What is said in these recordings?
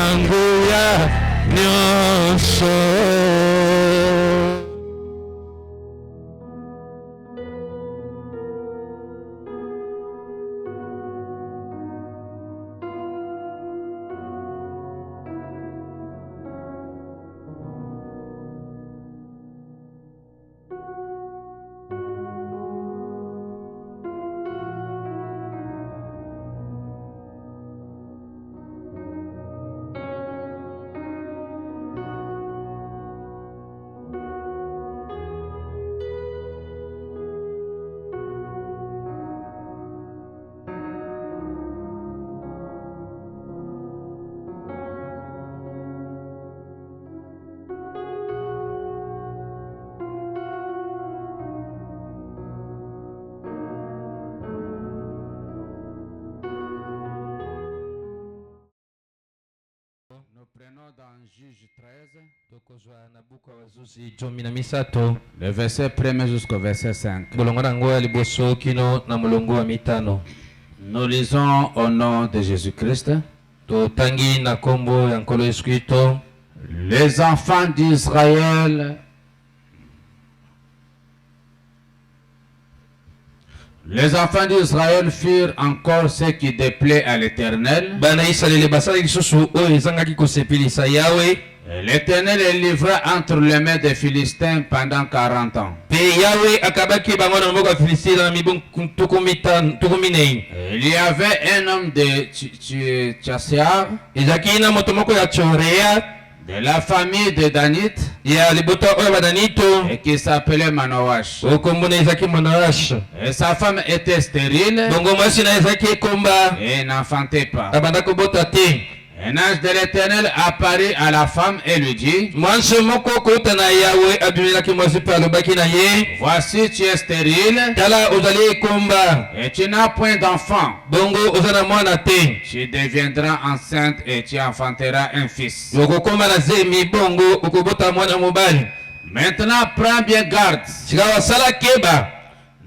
Manguya Nyonso. Dans Juge 13, le verset 1 jusqu'au verset 5. Nous lisons au nom de Jésus-Christ. Les enfants d'Israël firent encore ce qui déplaît à l'Éternel. L'Éternel les livra entre les mains des Philistins pendant 40 ans. Il y avait un homme de Tchassiar, de la famille de Danit, et qui s'appelait Manoach. Et sa femme était stérile et n'enfantait pas. Un ange de l'Éternel apparut à la femme et lui dit: voici, tu es stérile et tu n'as point d'enfant. Tu deviendras enceinte et tu enfanteras un fils. Maintenant, prends bien garde.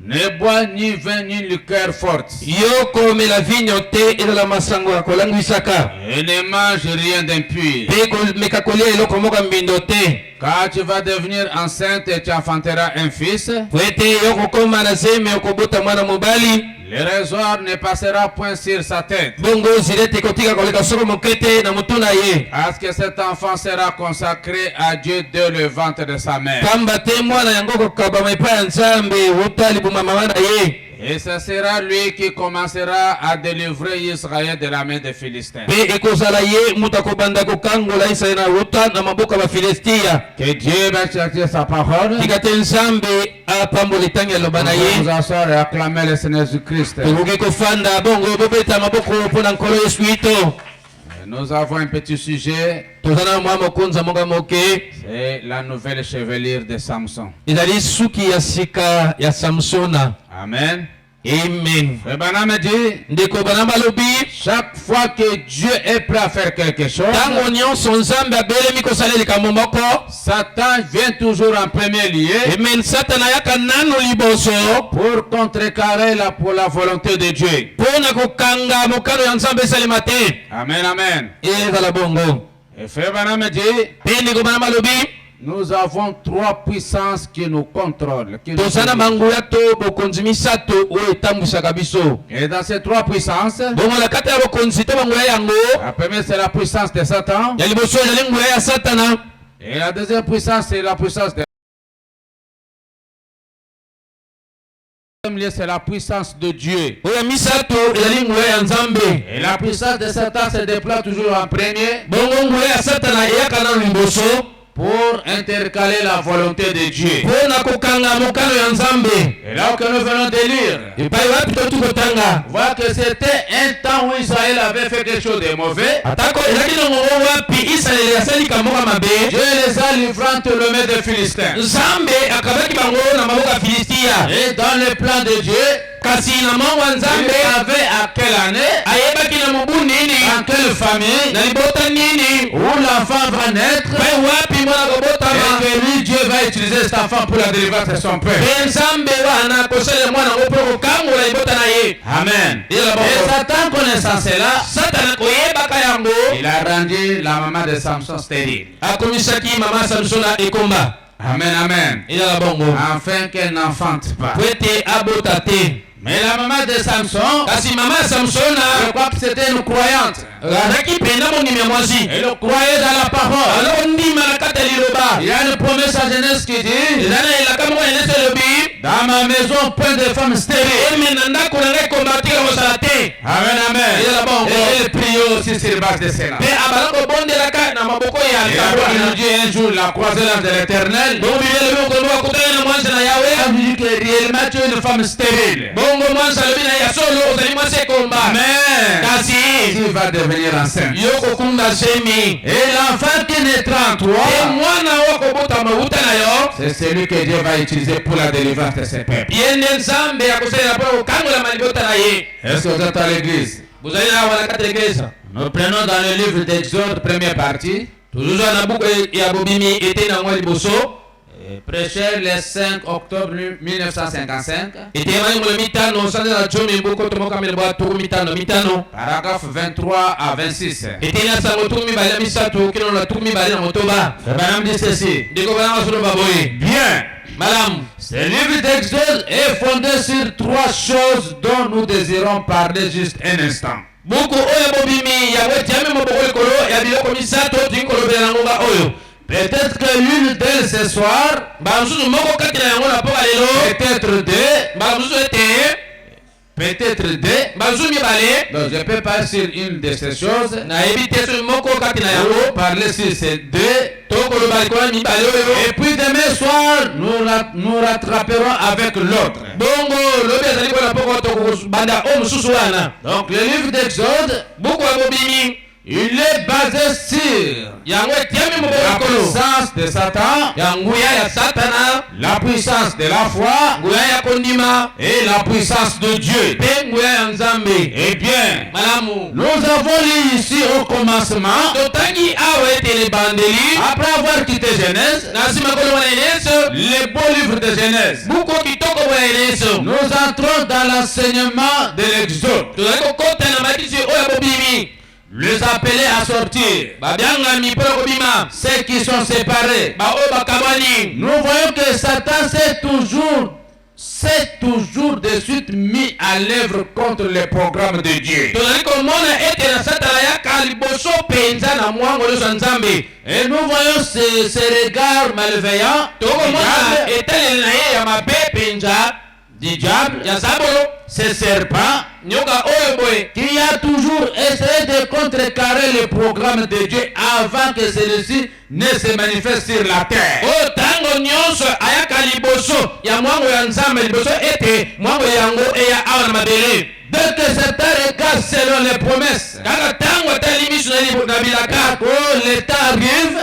Ne bois ni vin ni liqueur forte. Et ne mange rien d'impur. Car tu vas devenir enceinte et tu enfanteras un fils. Le rasoir ne passera point sur sa tête. Parce que cet enfant sera consacré à Dieu dès le ventre de sa mère. Et ce sera lui qui commencera à délivrer Israël de la main des Philistins. Que Dieu va chercher sa parole. Nous asseoir et acclamer le Seigneur Jésus-Christ. Nous avons un petit sujet. C'est la nouvelle chevelure de Samson. Amen. Amen. Chaque fois que Dieu est prêt à faire quelque chose, Satan vient toujours en premier lieu pour contrecarrer pour la volonté de Dieu. Amen, amen. Et frère Branham dit, nous avons trois puissances qui nous contrôlent. Et dans ces trois puissances, la première c'est la puissance de Satan. Et la deuxième puissance c'est la puissance de c'est la puissance de Dieu. Et la puissance de Satan se déploie toujours en premier pour intercaler la volonté de Dieu. Et là que nous venons de lire, voit que c'était un temps où Israël avait fait quelque chose de mauvais. Dieu les a livrés entre les mains des Philistins. Et dans le plan de Dieu, il savait à quelle année, dans quelle famille, où l'enfant va naître, et que lui, Dieu va utiliser cet enfant pour la délivrance de son peuple. Amen. Et Satan connaissant cela, il Il a rendu la maman de Samson stérile. Akomisaki mama Samsona ekomba. Amen, amen. Il a la bongo. Afin qu'elle n'enfante pas. Pwete abotate. Mais la maman de Samson, Kasi mama Samsona, je crois que c'était une croyante. Radaki penda mon nimemwazi. Elle croyait dans la parole. Alors ndima na kata liloba. Il y a une promesse à Genèse qui dit, Zana ila kama kwa enese lobi. dans ma maison, point de femmes stériles. Eme nanda kunanga kombatira wasalate. Amen, amen. Il a la bongo. Et elle priait aussi sur base de cela. Pe abalako bonde la ka na maboko ya Et alors il nous alkabwana. dit un jour, la croisée de l'Éternel. Bongo bibele bimo kono kutana na mwanza na Elle yawe. nous dit que réellement tu es une femme stérile. Bongo mwanza lobi na ya solo ozali mwase komba. Mais Kasi tu vas devenir enceinte. yoko kunda semi. Et l'enfant qui naîtra en E toi, mwana wako bota mabuta na yo. c'est celui que Dieu va utiliser pour la délivrance de ses peuples. Yende nzambe akusema po kangola malibota na ye. Est-ce que vous êtes à l'église? Buzali na wana kategeza. Nous prenons dans le livre d'Exode, première partie. Tuzuzwa na buku ya bobimi ete na ngwa liboso. Prêché le 5 octobre 1955. Ete mani ngolo mitano sande na jomi mbuko tomoka melebwa tuku mitano. Paragraphe 23 à 26. Ete na sango tuku mibali na misatu kino na tuku mibali na motoba. Le bonhomme dit ceci. Ndiko bana masolo baboye. Bien. Malamu. Ce livre d'Exode est fondé sur trois choses dont nous désirons parler juste un instant. Buku oyo bobimi ya wetiame moboko likolo ya biloko misato tinkolobela na ngomba oyo. Peut-être que l'une d'elles ce soir, Bamususu moko kati na yango na poka lelo. peut-être deux, Bamususu ete. peut-être deux. Bamususu mibale. Donc je peux pas sur une de ces choses. Na ebite so moko kati na Ou yango. parler sur ces deux. Tokoloba likolo mibale oyo. Et puis demain soir, nous rattraperons avec l'autre. Bongo lobi azali kona poko tokobanda o mosusu wana. Donc le livre d'Exode, Buku ya bobimi il est basé sur yango etiami la moboko likolo puissance de Satan, ya nguya ya satana, la puissance de la foi nguya ya kondima et la puissance de Dieu. pe nguya ya nzambe. Eh bien, Malamu nous avons lu ici au commencement, totangi awa ete lebandeli après avoir quitté Genèse, na nsima kolonga na eneso le beau livre de Genèse, buku kitoko boya eneso. nous entrons dans l'enseignement de l'Exode. Tozali kokota na makisi oyo ya bobimi. Les appeler à sortir, Babyangami mpona kobima. ceux qui sont séparés. Baoyo bakabwani. Nous voyons que Satan s'est toujours de suite mis à l'œuvre contre le programme de Dieu. Tozali komona ete na satana yaka liboso penza na mwango nyonso ya nzambe. Et nous voyons ce regard malveillant Tokomona etaleli na ye ya mabe penza du diable, ya sabolo. ce serpent Nyoka oyo boye qui a toujours essayé de contrecarrer le programme de Dieu avant que celui-ci ne se manifeste sur la terre. oyo tango nyonso ayaka liboso ya mwango ya nzambe liboso ete mwango yango eya awa na mabele. Dès que Satan regarde selon les promesses, Kaka tango atali miso na bilaka. quand le temps arrive,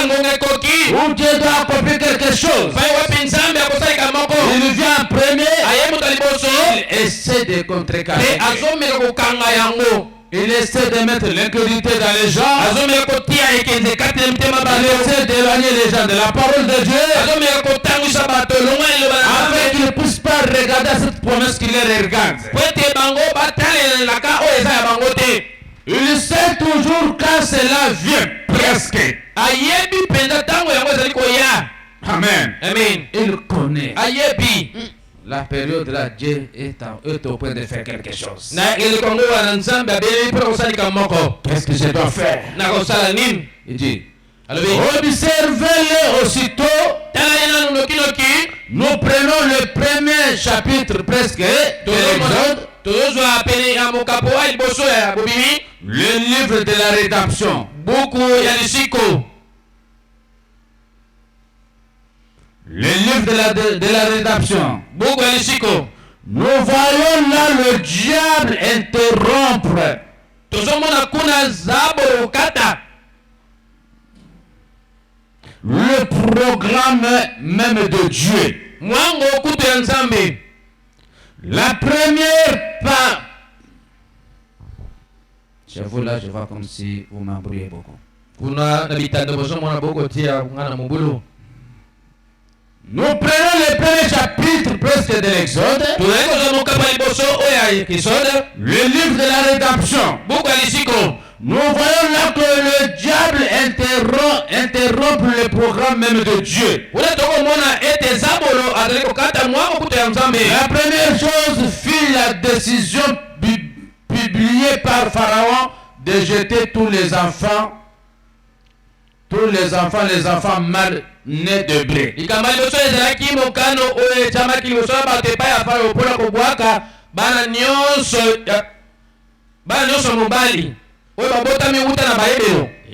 Ngonga ekoki. où Dieu doit accomplir quelque chose, Pai wapi nzambe akosalika moko. il vient en premier, Aye moto liboso. il essaie de contrecarrer. Pe azomeka kokanga yango. Il essaie de mettre l'incrédulité dans les gens, Azomeka kotia ekenze kati na mitema il bato. essaie d'éloigner les gens de la parole de Dieu, Azomeka kotangwisa bato longwa eloba na afin nzambe. qu'ils ne puissent pas regarder cette promesse qui les regarde. Po ete bango batalelaka oyo eza ya bango te. Il sait toujours quand cela vient, presque. Ayebi mpenza tango yango ezali koya. Amen. Amen. Il connaît Ayebi. la période là, Dieu est au point de faire quelque chose. Na eleko yango wana nzambe abeleli mpona kosalika moko. Qu'est-ce que je dois faire? Na kosala nini? Il dit, Alobi. observez-les aussitôt. Tala ye nanu nokinoki. Nous prenons le premier chapitre presque de l'Exode, Tozozwa pene ya mokapo wa liboso ya bobimi. le livre de la rédemption. Buku ya lisiko. Le livre de la rédemption. Buku ya lisiko. Nous voyons là le diable interrompre Tozomona kuna zabo kata. le programme même de Dieu. Mwango kutu ya nzambe. La première part. Chez vous là, je vois comme si vous m'embrouillez beaucoup. Kuna na bitando bozomona boko tia ngana mubulu. Nous prenons le premier chapitre presque de l'Exode, Tunaiko za mokapa liboso oya Exode. le livre de la rédemption. Buku ya lisiko. Nous voyons là que le diable interrompt le programme même de Dieu. La première chose fut la décision publiée par Pharaon de jeter tous les enfants mâles nés de blé.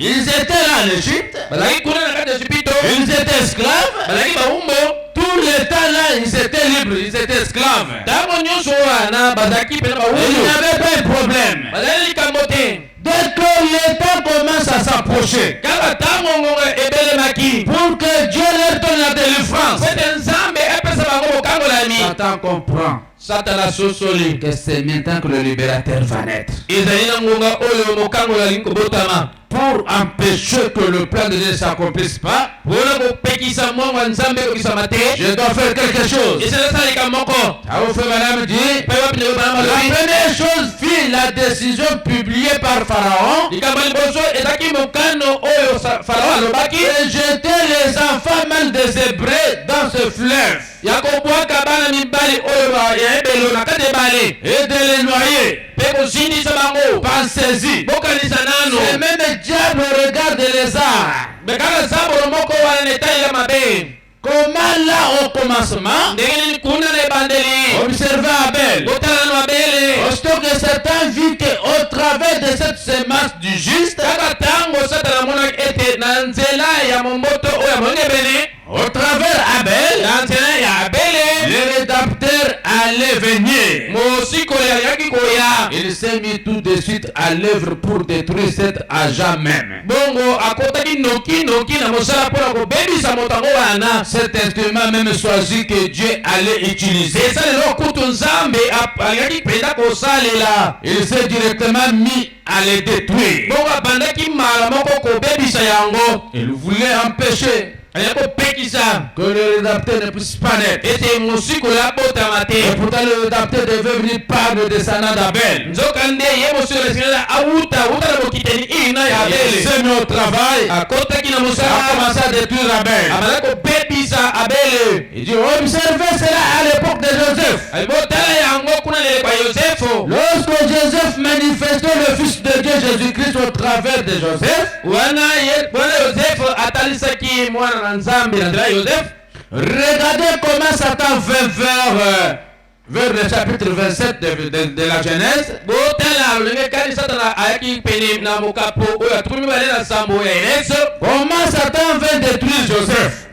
Ils étaient là en Égypte. Ils étaient esclaves. Tout le temps là, ils étaient libres, ils étaient esclaves. Il n'y avait pas de problème. Dès que le temps commence à s'approcher, pour que Dieu leur donne la délivrance, Satan comprend que c'est maintenant que le libérateur va naître. Pour empêcher que le plan de Dieu ne s'accomplisse pas, je dois faire quelque chose. La première chose fut la décision publiée par Pharaon de jeter les enfants mâles des Hébreux dans ce fleuve et de les noyer. Pensez-y. Et même le diable regarde les arts. Comment là au commencement, observez Abel. Aussitôt que Satan vit qu'au travers de cette semence du juste, au travers Abel, le rédempteur allait venir. Il s'est mis tout de suite à l'œuvre pour détruire cet agent même. Cet instrument même choisi que Dieu allait utiliser. Il s'est directement mis à les détruire. Il voulait empêcher que le rédempteur ne puisse pas naître. Et pourtant le rédempteur devait venir par le descendant d'Abel. Il s'est mis au travail, a commencé à détruire Abel. Il dit observez cela à l'époque de Joseph. Lorsque Joseph manifestait le Fils de Dieu Jésus-Christ au travers de Joseph, regardez comment Satan vint vers le chapitre 27 de la Genèse. Comment Satan vint détruire Joseph.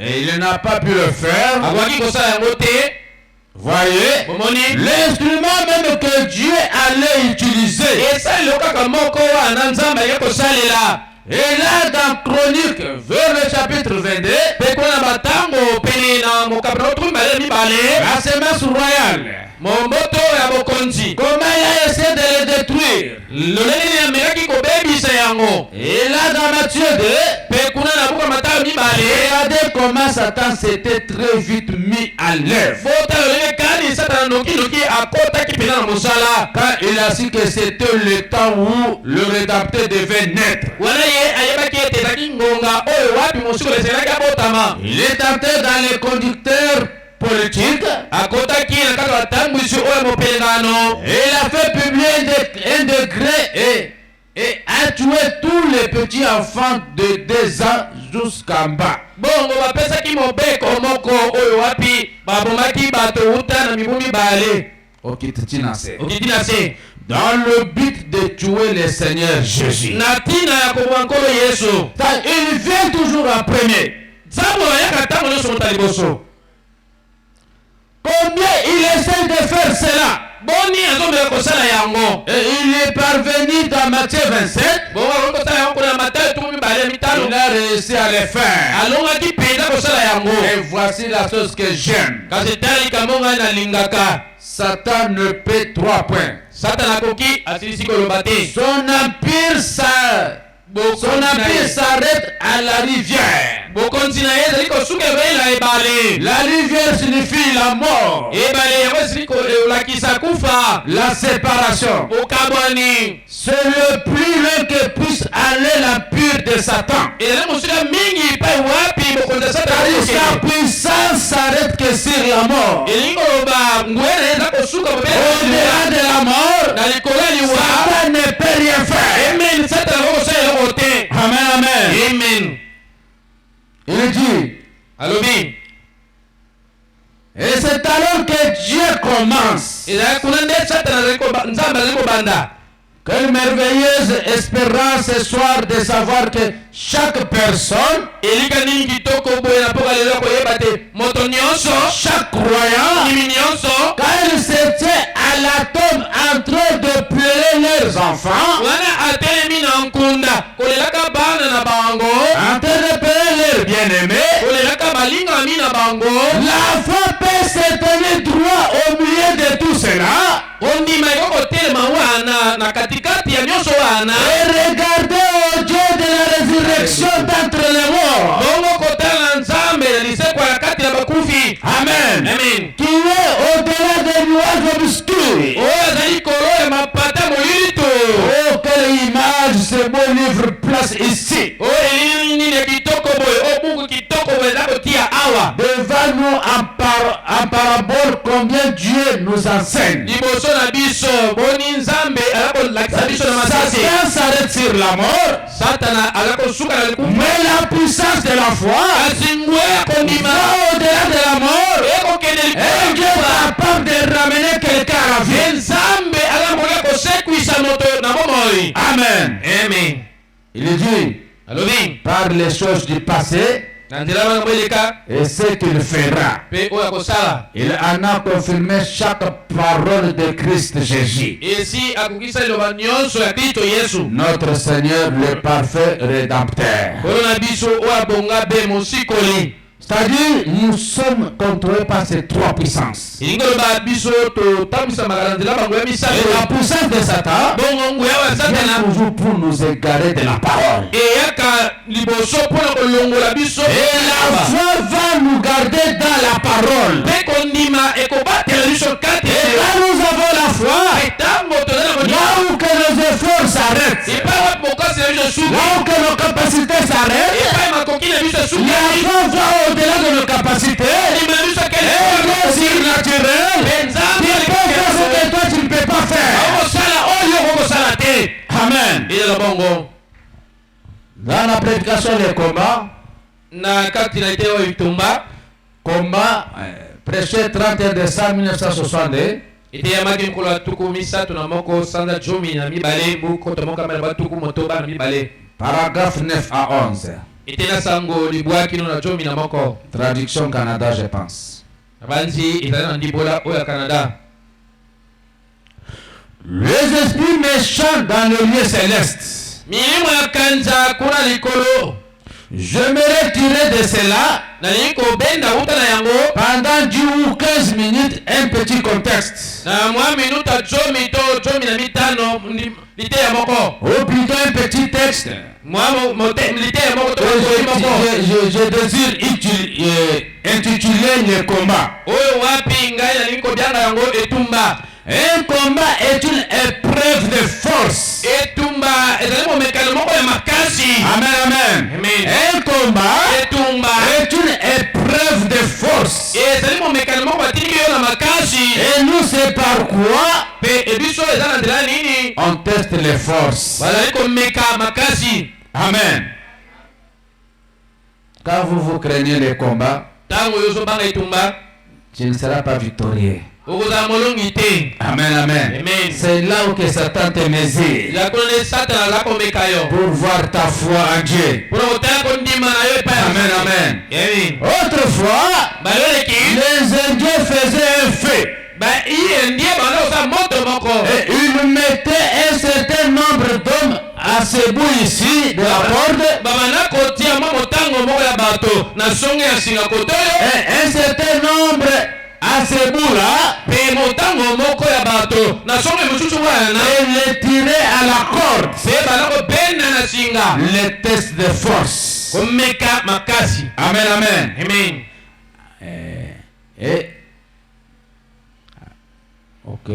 Et il n'a pas pu le faire. Voyez, l'instrument même que Dieu allait utiliser. Et là, dans Chronique, vers le chapitre 22, la semence royale, comment il a essayé de le détruire. Et là, dans Matthieu 2, regardez comment Satan s'était très vite mis à l'œuvre. Quand il a su que c'était le temps où le rédempteur devait naître. Il est entré dans les conducteurs politiques. Et il a fait publier un décret et a tué tous les petits enfants de 2 ans jusqu'en bas. Dans le but de tuer le Seigneur Jésus. Il vient toujours en premier. Combien il essaie de faire cela? Et il est parvenu dans Matthieu 27. Il a réussi à le faire. Et voici la chose que j'aime. Satan ne paie 3 points. Son empire s'arrête à la rivière. La rivière signifie la mort. kolakisa kufa, la séparation. ukabwani. C'est le plus loin que puisse aller la pure de Satan. Ezali mosika mingi pa wapi bokonzi ya Satana. Sa puissance s'arrête que sur la mort. Elingi koloba ngwele eza kosuka Au-delà de la mort, na likolo ya liwa. Satan ne peut rien faire. Amen. Satana akokosala eloko te. Amen, amen. Amen. Il dit, Alobi. et c'est alors que Dieu commence. Ezali kuna nde Satana Nzambe azali kobanda. Quelle merveilleuse espérance ce soir de savoir que chaque personne, Elika nini kitoko boye na poka lelo koyeba te moto nyonso, chaque croyant, kimi nyonso, quand ils se tient à la tombe en train de pleurer leurs enfants, wana atelemi na nkunda kolelaka bana na bango, en train de pleurer leurs bien-aimés, kolelaka balingami na bango, la foi peut se tenir droit au milieu de tout cela ondima ekokotelema wana na katikati ya nyonso wana, et regarder au Dieu de la résurrection d'entre les morts. bongo kotala na Nzambe na lisekwa ya kati ya bakufi. Amen. Amen. Qui est au-delà des nuages obscurs. Oyo azali kolo ya mapata moyito. Oh, quelle image ce beau livre place ici. Oyo elili nini ya kitoko boye, o buku kitoko boye eza kotia awa. Devant nous en parabole combien Dieu nous enseigne. Liboso na biso boni Nzambe alakolakisa biso na masasi. Satan s'arrête sur la mort. Satana alakosuka na likufa. Mais la puissance de la foi Kasi ngwe ya kondima va au-delà de la mort. ekokende Et Dieu est capable de ramener quelqu'un à la vie. Nzambe alakoka kosekwisa moto na bomoi. Amen. Amen. Il dit Alobi par les choses du passé na nzela makambo eleka et ce qu'il fera. mpe oyo akosala. Il en a confirmé chaque parole de Christ Jésus, Esi akokisa liloba nyonso ya Kristo Yesu. notre Seigneur le parfait rédempteur. Kolo na biso oyo abonga be mosikoli. C'est-à-dire, nous sommes contrôlés par ces trois puissances. Elingi koloba biso totambwisamaka na nzela bango ya Et la misato. puissance de Satan Bongo nguya oyo ya vient Satana toujours pour nous égarer de la parole. eyaka liboso mpona kolongola biso. Et la foi va nous garder dans la parole. mpe kondima ekobatela biso kati Et quand nous avons la foi, etango toza na kondima là où que nos efforts s'arrêtent, epai wapi bokasi na biso esuki, là où que nos capacités s'arrêtent, epai makoki na biso la esuki, foi va au-delà de nos capacités. kondima na biso Et le surnaturel, tu peux faire ce que toi tu ne peux pas faire. akosala oyo okokosala te. Amen. ezala bongo Dans la prédication des combats, na kati na ite oyo bitumba prêché 31 décembre 1962, eteyamaki nkolo ya tuku misato na moko sanza zomi na mibale bukoto moko amela batuku motoba na mibale paragraphe 9 à 11. ete na sango libwa kino na zomi na moko. Traduction Canada, je pense. na banzi ezali na ndibola oyo ya Canada. Les esprits méchants dans le lieu céleste. milimo ya kanza kuna likolo J'aimerais tirer de cela nalingi kobenda wuta na yango pendant 10 ou 15 minutes un petit contexte. na mwa minuta zomi to zomi na mitano lite ya moko, Ou plutôt un petit texte. lite ya moko to moko Je désire intituler le combat. oyo wapi ngai nalingi kobyanga yango etumba. Un combat est une épreuve de force. etumba ezali momekano moko ya makasi. Amen, amen. Amen. Un combat etumba est une épreuve de force. ezali momekano moko batindiki yo na makasi. Et nous, c'est par quoi mpe ebiso eza na nzela nini on teste les forces. bazali komeka makasi. Amen. Quand vous craignez les combats, ntango yo ozobanga etumba tu ne seras pas victorieux. okozala molongi te. Amen, amen. Amen. C'est là où que Satan te mesure eza kuna nde Satana aza komeka yo pour voir ta foi en Dieu. mpona kotala kondima na yo epai ya Amen, amen. Amen. Autrefois, baloleki les Indiens faisaient un feu baindie banda kosala moto moko et ils mettaient un certain nombre d'hommes à ce bout ici de la porte babanda kotia mwa motango moko ya bato na songe ya singa koto oyo et un certain nombre à ce bout là mpe motango moko ya bato na songe mosusu wana et les tirer à la corde. mpe banda kobenda na singa Les tests de force. komeka makasi. Amen, amen. Amen. Et Ok.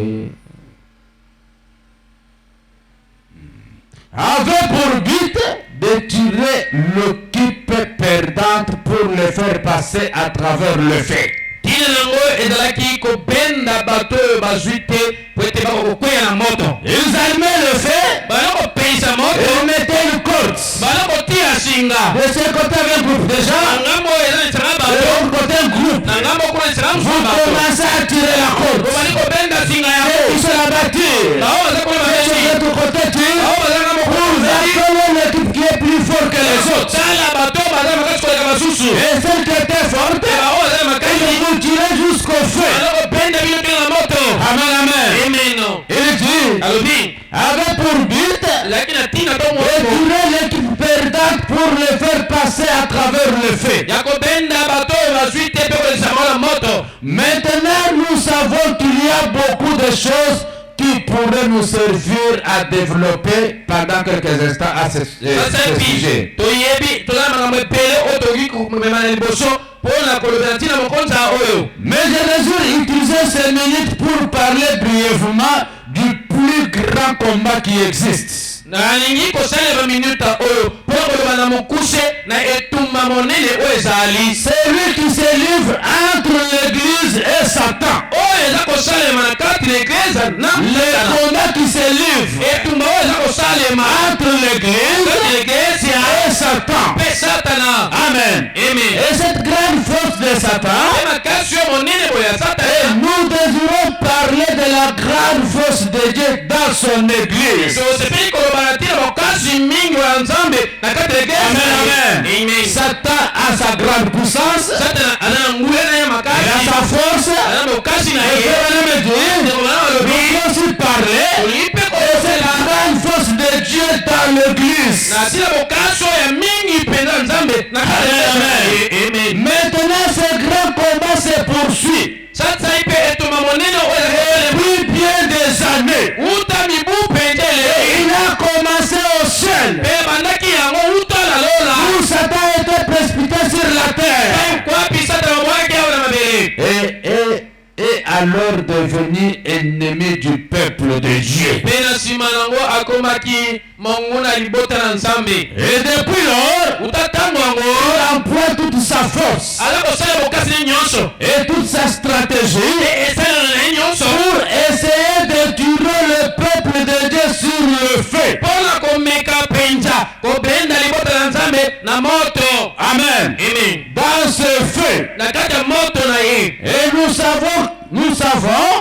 Avait pour but de tirer l'équipe perdante pour le faire passer à travers le feu. Tina nango ezalaki kobenda bato oyo bazwi te po ete bakokwea na moto. Ils allumaient le feu. Bana kopeyisa moto. Ils mettaient une corde. Bana kotia singa. De ce côté avait un groupe de gens. Na ngambo eza nisanga De bato. l'autre côté un groupe. Na ngambo kuna nisanga Vous mususu bato. commencez à tirer la corde. Bobali kobenda singa Et yango. ils se la battirent. Bao baza kuna De babesi. l'autre côté tire. Bao baza ngambo kuna Pour babesi. appeler l'équipe qui est plus fort que les autres. Tala bato baza makasi koleka basusu. Et celle qui était forte, Bao baza makasi. ils vont tirer jusqu'au feu. Bana kobenda bino bino na moto. Amen, amen. Amen. Il dit, Alobi. avait pour but Lakini atina to de moto. tirer l'équipe perdante pour le faire passer à travers le feu. Ya kobenda bato oyo bazwi te mpe kolekisa bango na moto. Maintenant, nous savons qu'il y a beaucoup de choses qui pourraient nous servir à développer pendant quelques instants à ce sujet. Toyebi toza na makambo ebele oyo tokoki komema na liboso mpona kolobela ntina mokonzi oyo. Mais je désire utiliser ces minutes pour parler brièvement du plus grand combat qui existe. nalingi kosalela minuta oyo mpo koloba na mokuse na etumba monene oyo ezali. C'est lui qui se livre entre l'église et Satan. oyo eza kosalema na kati na eglise na Le combat qui se livre etumba oyo eza kosalema entre l'église eglise et Satan. mpe satana. Amen. Amen. Et cette grande force de Satan, mpe makasi oyo monene boye ya et satana. nous désirons parler de la grande force de Dieu dans son église. tosepeli koloba na ntina makasi mingi ya nzambe na kati ya eglise. Amen. Amen. Satan a sa grande puissance, satana aza na nguya na ye il a makasi. sa force. aza na makasi na Et ye. nous pouvons aussi parler Tolingi mpe de cette kosela grande force de Dieu dans l'église. na sila bokasi oyo ya mingi mpenza nzambe na kati ya Amen. Amen. Maintenant, ce grand combat se poursuit. satana mpe etumba monene oyo ezali Depuis bien des années, uta mibu mpenza eleki il a commencé au ciel. mpe bandaki yango uta na lola Où Satan était précipité sur la terre. kwapi satana bwaki awo na mabele Et alors devenu ennemi du peuple de Dieu. mpe na nsima nango akomaki monguna libota na nzambe. Et depuis lors, uta ntango yango il emploie toute sa force aza kosala bokasi ne nyonso et toute sa stratégie e esalana na ye nyonso pour essayer de tuer le peuple de Dieu sur le feu. mpona komeka mpenza kobenda libota na nzambe na moto. Amen. Amen. Dans ce feu. na kati ya moto na ye Et nous savons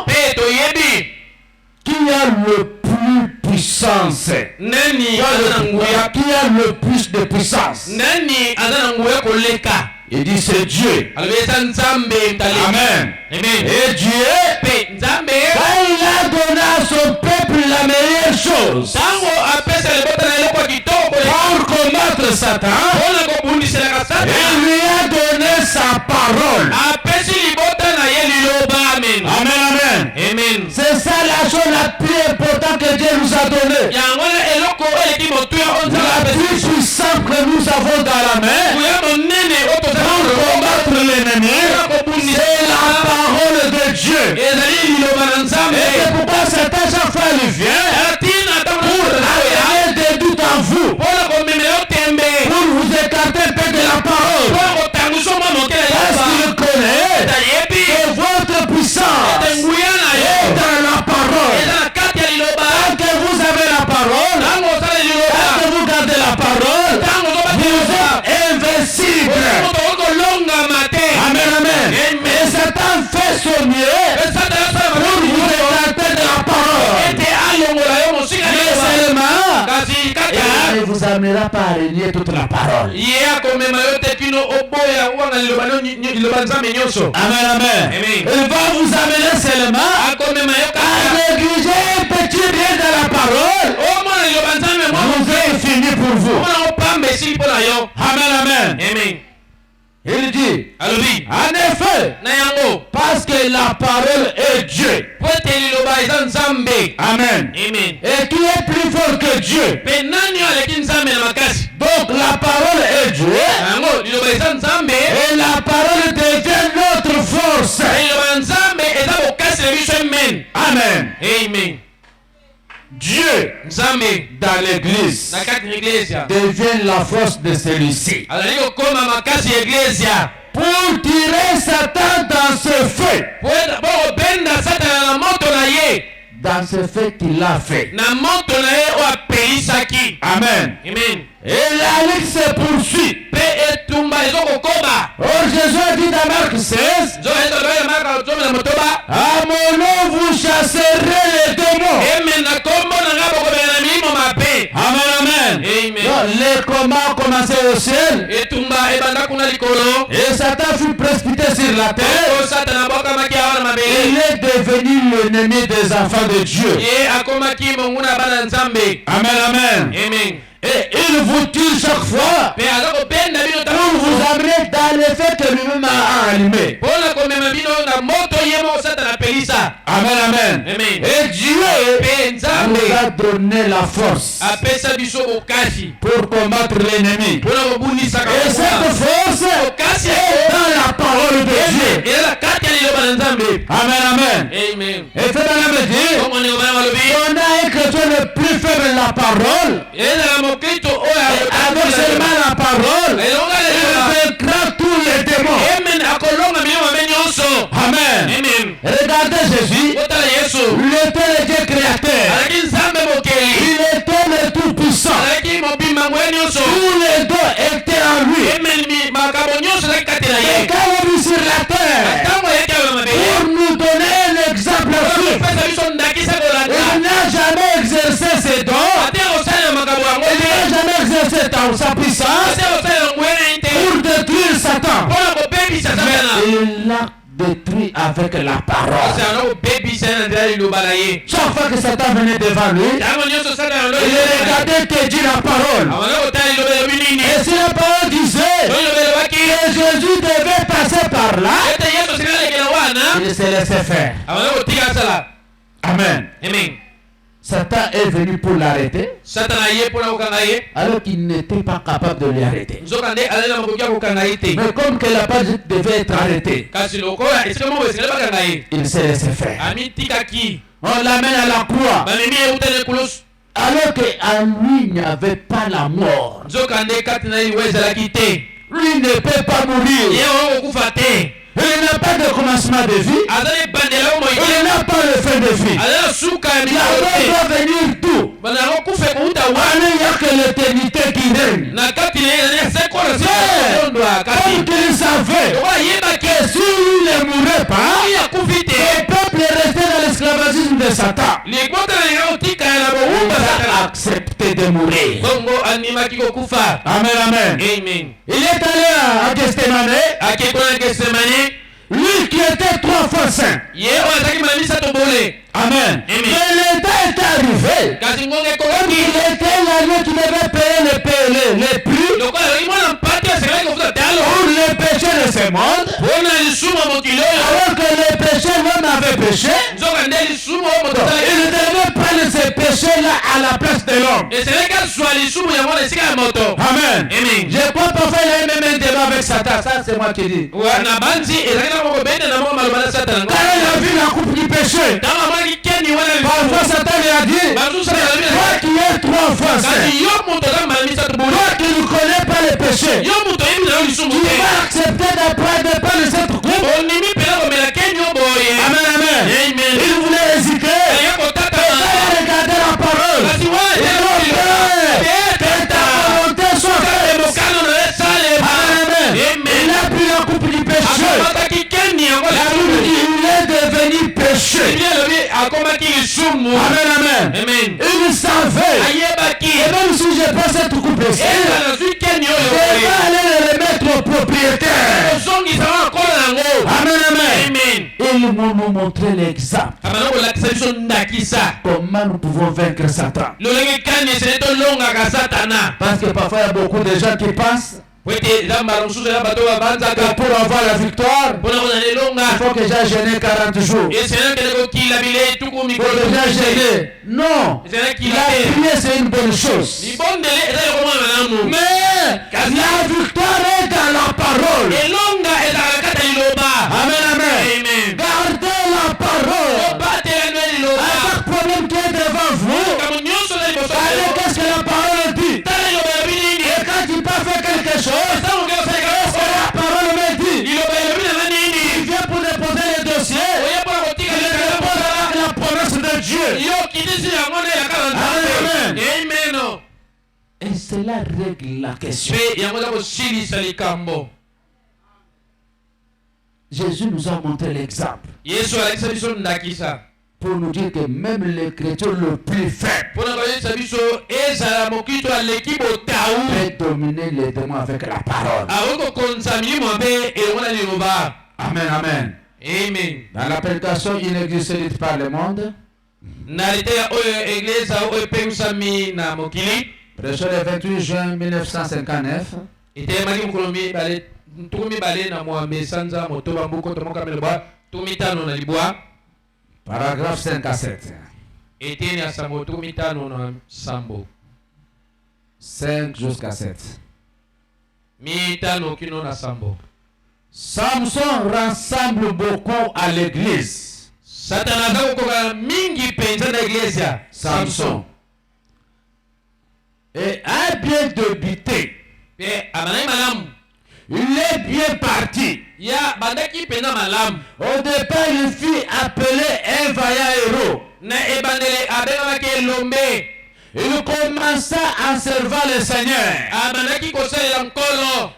mpe toyebi qu'il y a le plus puissance. nani aza na nguya Qui a le plus de puissance. nani aza na nguya koleka. Il dit c'est Dieu. alobi eza nzambe taleki. Amen. Amen. Et Dieu, mpe nzambe quand il a donné à son peuple la meilleure chose ntango apesa libota na eloko ya kitoko koleka pour combattre Satan, mpona kobundiselaka il satana lui a donné sa parole. apesi libota na ye liloba. Amen. Amen, amen. Amen. C'est ça la chose la plus importante que Dieu nous a donnée. yango na eloko oyo eleki motuya oyo nzambe La apesi plus puissante que nous avons dans la main nguya monene oyo pour tozali combattre l'ennemi, c'est la parole de Dieu. ezali liloba na Et nzambe. c'est pourquoi Satan chaque fois il vient atina ntango pour amener des doutes en vous, mpona komemela yo tembe pour vous écarter un peu de la parole. mpona kotangisa mwa moke na Parce yoba qu'il connaît tayebi que votre puissance ete nguya na yo est dans la parole. eza na kati ya liloba. Tant que vous avez la parole, ntango osala tant liloba que vous gardez la parole, ntango vous ozobatisa êtes invincible. moto okolongama te. Amen, amen. Et Satan fait son mieux esatala sala pour vous makambo écarter de la parole. ete alongola yo mosika na Mais liloba. seulement, kasi kaka il ne vous amènera pas à renier toute la parole. ye akomema yo te kino oboya wanga liloba nzambe nyonso. Amen, amen. Amen. Il va vous amener seulement akomema yo à kaka négliger un petit bien de la parole. omona liloba nzambe mwa Vous moke êtes fini pour vous. omona opamba esili mpo na yo. Amen, amen. Amen. Il dit, alobi en effet, na yango parce que la parole est Dieu. po ete liloba eza nzambe. Amen. Amen. Et qui est plus fort que Dieu. mpe nani oyo aleki nzambe na makasi. Donc la parole est Dieu. na yango liloba eza nzambe. Et la parole devient notre force. liloba ya nzambe eza bokasi na biso emen. En Amen. Amen. Dieu, Nzambe dans l'église, na kati ya iglesia devient la force de celui-ci. azali kokoma makasi ya iglesia Pour tirer Satan dans ce feu. po kobenda satana na moto na ye Dans ce feu qu'il a fait. na moto na ye oyo apelisaki. Amen. Amen. Et la lutte se poursuit. Mpe etumba ezokokoma. Or Jésus a dit dans Marc 16, à mon nom vous chasserez les démons. Amen, amen. Donc, les combats ont commencé au ciel. Et Satan fut précipité sur la terre. Il est devenu l'ennemi des enfants de Dieu. Amen, amen. Amen. Et il vous tue chaque fois pour vous amener dans le fait que lui-même a allumé. Amen, amen. Et Dieu nous a donné la force pour combattre l'ennemi. Et cette force est dans la parole de Dieu. Amen, amen. Et c'est dans la dire, on a un chrétien le plus faible de la parole. Avec seulement la parole, il vaincra tous les démons. Amen. Regardez Jésus. Il était le Dieu créateur. Il était le tout-puissant. Tous les deux étaient en lui. Et quand on vit sur la terre, pour nous donner un exemple à suivre, il n'a jamais exercé ses dons. Il n'a jamais exercé sa puissance pour détruire Satan. Il l'a détruit avec la parole. Chaque fois que Satan venait devant lui, il regardait que dit la parole. Et si la parole disait que Jésus devait passer par là, il se laissait faire. Amen. Satan est venu pour l'arrêter, alors qu'il n'était pas capable de l'arrêter. Mais comme que la page devait être arrêtée, il s'est laissé faire. On l'amène à la croix, alors qu'en lui il n'y avait pas la mort. Lui ne peut pas mourir. Il n'a pas de commencement de vie. Il n'a pas de fin de vie. La mort doit venir tout. Il n'y a que l'éternité qui règne. Comme qu'il savait que s'il ne mourait pas, le peuple est resté dans l'esclavagisme de Satan. Il a accepté de mourir. Amen, amen. Il est allé à Gethsemane. Lui qui était 3 fois saint. Amen. Mais l'état est arrivé. Comme il était l'agneau qui devait payer les prix pour les péchés de ce monde. Alors que les péchés même avaient péché, il devait prendre ces péchés-là à la place de l'homme. Amen. Je crois parfois il y a même un débat avec Satan. Ça c'est moi qui dis. Quand il a vu la coupe du péché, parfois Satan lui a dit, toi qui es 3 fois saint, toi qui ne connais pas les péchés, tu vas accepter de cette coupe. Amen, amen. Il voulait hésiter. Il a regardé la parole. Que ta volonté soit faite. Amen, amen. Il a pris la coupe du péché. Il est devenu péché. Amen, amen. Il savait. Et même si je prends cette coupe ici, je vais aller le remettre au propriétaire. Amen, amen. Il nous montrer l'exemple. Comment nous pouvons vaincre Satan. Parce que parfois il y a beaucoup de gens qui pensent que pour avoir la victoire, il faut que j'ai gêné 40 jours. Il faut que j'ai gêné. Non. La prière c'est une bonne chose. Mais la victoire est dans la parole. Amen, amen. Gardez la parole. Dieu. Amen. Amen. Et cela règle la question. Jésus nous a montré l'exemple pour nous dire que même les chrétiens le plus faible peut dominer les démons avec la parole. Amen, amen. Amen. Dans la prédication inexistée par le monde, prêché le 28 juin 1959, paragraphe 5 à 7. 5 jusqu'à 7. Samson rassemble beaucoup à l'église. Samson. Et a bien débité. Il est bien parti. Au départ, il fut appelé un vaillant héros. Il commença à servir le Seigneur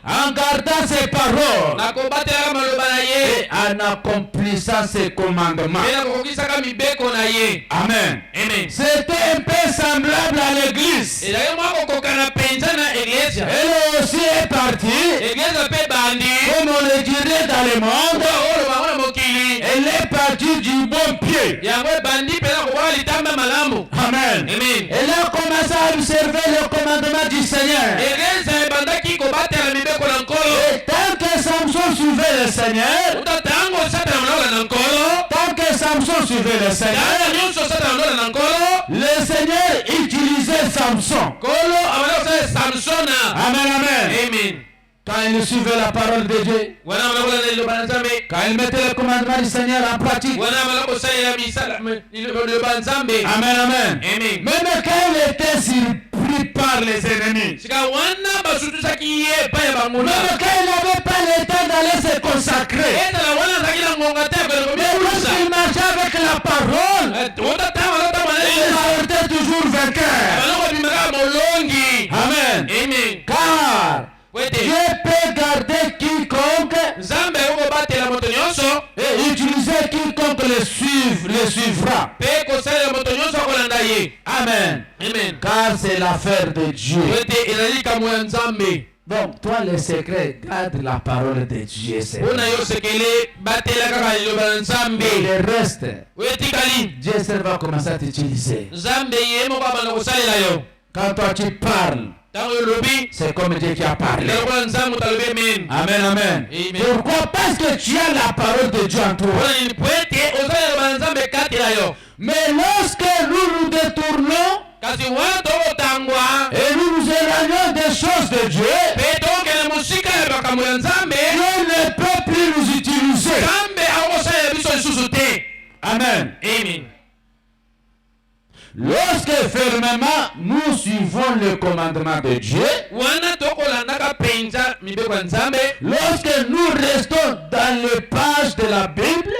en gardant ses paroles et en accomplissant ses commandements. Amen. C'était un peu semblable à l'église. Elle aussi est partie, comme on le dirait dans le monde. Elle est partie du bon pied. Amen. Elle a commencé à observer le commandement du Seigneur. Et tant que Samson suivait le Seigneur, le Seigneur utilisait Samson. Amen, amen. Quand il suivait la parole de Dieu, quand il mettait le commandement du Seigneur en pratique, amen, amen. Même quand il était surpris par les ennemis, même quand il n'avait pas le temps d'aller se consacrer, mais lorsqu'il marchait avec la parole, il sortait toujours vainqueur. Amen. Car Dieu peut garder quiconque et utiliser quiconque le suivra. Amen. Car c'est l'affaire de Dieu. Donc, toi, le secret, garde la parole de Dieu. Et le reste, Dieu va commencer à t'utiliser. Quand toi tu parles, c'est comme Dieu qui a parlé. Amen, amen. Pourquoi? Parce que tu as la parole de Dieu en toi. Mais lorsque nous nous détournons et nous nous éloignons des choses de Dieu, Dieu ne peut plus nous utiliser. Amen. Lorsque fermement nous suivons le commandement de Dieu, lorsque nous restons dans les pages de la Bible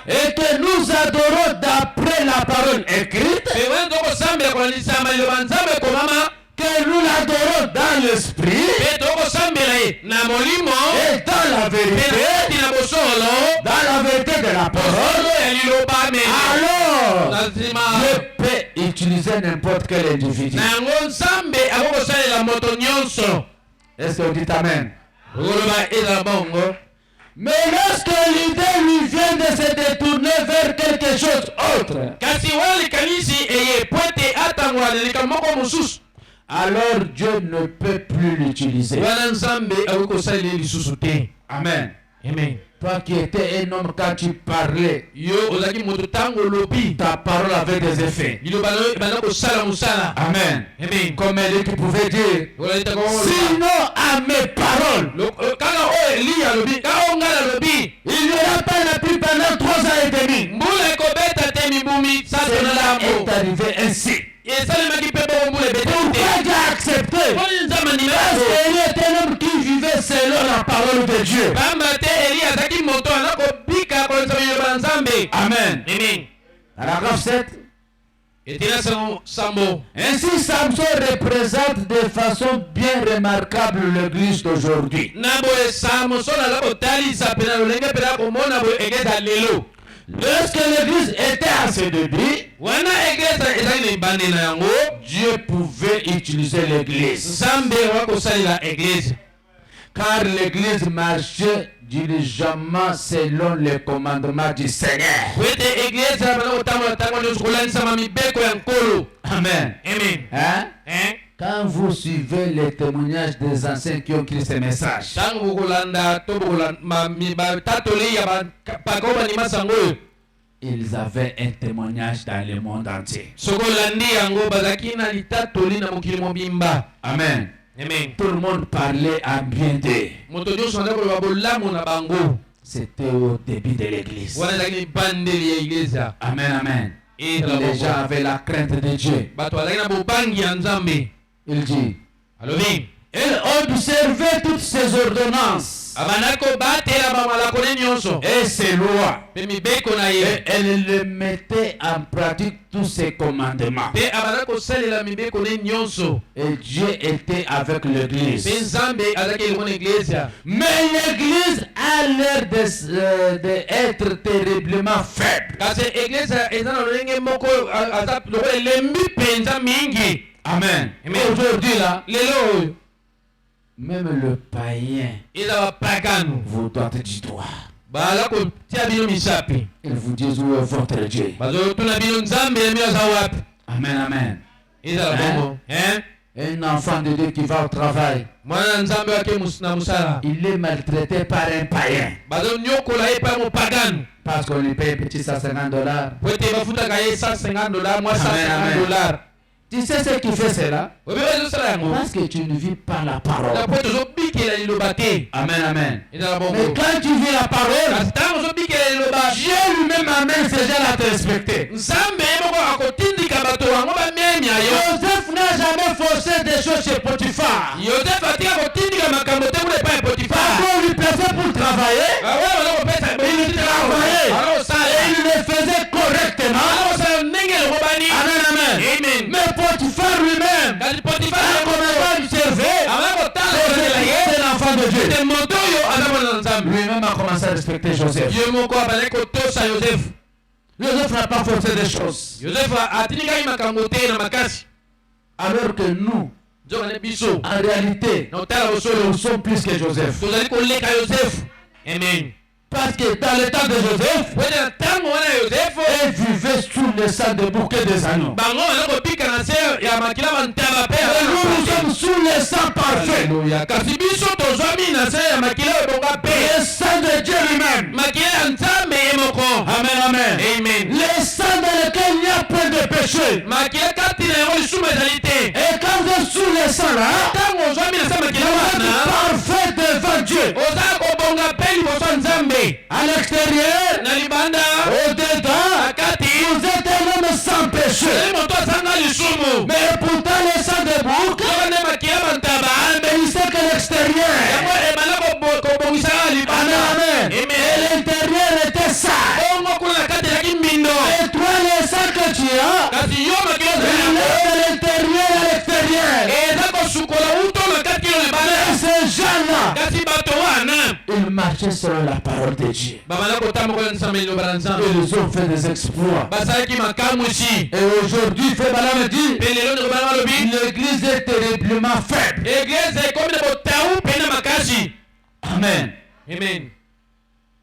et que nous adorons d'après la parole écrite, que nous l'adorons dans l'esprit et dans la vérité, de la parole, alors Dieu peut utiliser n'importe quel individu. Est-ce que vous dites amen? Mais lorsque l'idée lui vient de se détourner vers quelque chose autre, alors Dieu ne peut plus l'utiliser. Amen. Toi qui étais un homme, quand tu parlais, ta parole avait des effets. Amen. Comme Élie qui pouvait dire, sinon à mes paroles, il n'y aura pas la pluie pendant 3 ans et demi. Cela est arrivé ainsi. Pourquoi j'ai accepté? Parce qu'il était un homme qui vivait selon la parole de Dieu. Amen. Amen. Paragraphe 7. Etina Sambo. Ainsi, Samson représente de façon bien remarquable l'église d'aujourd'hui. Nabo Samson ala kotalisa pena lolenge pena komona bo egeza lelo. Lorsque l'église était à ses débuts, Wana egeza ezali bande na yango, Dieu pouvait utiliser l'église. Nzambe wako salila église. Car l'église marchait diligemment selon les commandements du Seigneur. Wete église bana otamala tango nyo kulanisa mamibeko ya nkolo. Amen. Amen. Hein? Quand vous suivez les témoignages des anciens qui ont écrit ces messages, Tango kolanda to kolanda mamiba tatoli ya ba pakoba ni masango. ils avaient un témoignage dans le monde entier. Sokolandi yango bazaki na litatoli na mokili mobimba. Amen. Amen. Tout le monde parlait en bien d'eux. Moto nyonso ndako ba bolamu na bango. C'était au début de l'église. Wana zaki bandeli ya iglesia. Amen, amen. Et Les gens avaient la crainte de Dieu. bato bazaki na bobangi ya Nzambe. Il dit, Alobi. ils observaient toutes ces ordonnances Abanako batela ba malako ne nyonso. et ces lois. Pe mibeko na Et ye. elles le mettaient en pratique tous ces commandements. Pe abanako salela mibeko ne nyonso. Et Dieu était avec l'église. Pe Nzambe azaki elongo na iglesia. Mais l'église a l'air d'être terriblement faible. Kasi iglesia eza na lolenge moko aza lokola elembi penza mingi. Amen. Amen. Aujourd'hui là, Lelo oyo même le païen eza bapagano vous doit du doigt. baza kotia bino misapi. Ils vous disent où est votre Dieu. Bazotuna bino Nzambe emi aza wapi. Amen, amen. Ezala bongo. Un enfant de Dieu qui va au travail, Mwana Nzambe wake na musala. il est maltraité par un païen. Bazonyokola ye pa mopagano. Parce qu'on lui paye petit $150. Po ete bafutaka ye $150, moi Amen, $150. Tu sais ce qui fait cela? Obi bazosala yango. Parce que tu ne vis pas la parole. Na po tozobikela liloba te. Amen, amen. Ezala Mais bongo. quand tu vis la parole, Kasi ntango ozobikela liloba, Dieu lui-même amène ces gens à te respecter. Nzambe ye moko akotindika bato yango bamemia yo. Joseph n'a jamais forcé des choses chez Potiphar. Yosefu atika kotindika makambo te kuna epai ya Potifar. Quand on lui plaisait pour travailler, Awe bazokopesa il travaillait. alokosala Et il le faisait correctement. alokosala ndenge eloko bani. Amen, amen. Amen. Mais Potiphar lui-même, Kasi Potifar a commencé à observer. avant kotala kotela ye C'est l'enfant de Dieu. te moto oyo aza mwana na Nzambe. Lui-même a commencé à respecter Joseph. Ye moko abandaki kotosa Yosefu. Joseph n'a pas forcé des choses. Yosefu atindikaki makambo te na makasi. Alors que nous, Nzoka ne biso en réalité, na otala bosolo nous sommes plus que Joseph. tozali koleka Yosefu. Amen. Parce que dans le temps de Joseph, Wete na ntango wana ya Yosefu il vivait sous le sang de bouquets des agneaux. bango baza kopika na se ya makila bantaba pe Et nous sommes sous le sang parfait. Alléluia. Kasi biso tozwami na se ya makila oyo ebonga pe Le sang de Dieu lui-même. makila ya Nzambe ye moko. Amen, amen. Amen. Le sang dans lequel il n'y a point de péché. makila kati na yango lisumu ezali te. Et quand vous êtes sous le sang là, ntango ozwami na se makila vous êtes wana parfait devant Dieu. oza kobonga pe liboso ya Nzambe. À l'extérieur, Na libanda au-dedans, na kati vous êtes un homme sans péché. ezali moto azanga lisumu. Mais pourtant, le sang de bouc, Soko nde makila bantaba bénissait que l'extérieur. yango ebanda kobongisaka libanda. Amen, amen. Et Amen. l'intérieur était sale. bongo kuna na kati ezalaki mbindo. Et toi, le sang que tu as, kasi yo makila il ozali est yango de l'intérieur à l'extérieur. eza kosukola uto na kati yo Et libanda. ces gens-là, kasi bato wana ils marchaient selon la parole de Dieu. babanda kotambokola Nzambe liloba na Nzambe. Ils ont fait des exploits. basalaki makamwisi. Et aujourd'hui, fait Balaam dit, Pe lelo ndeko bana balobi l'église est terriblement faible. eglize ekomi na botau mpe na makasi. Amen. Amen.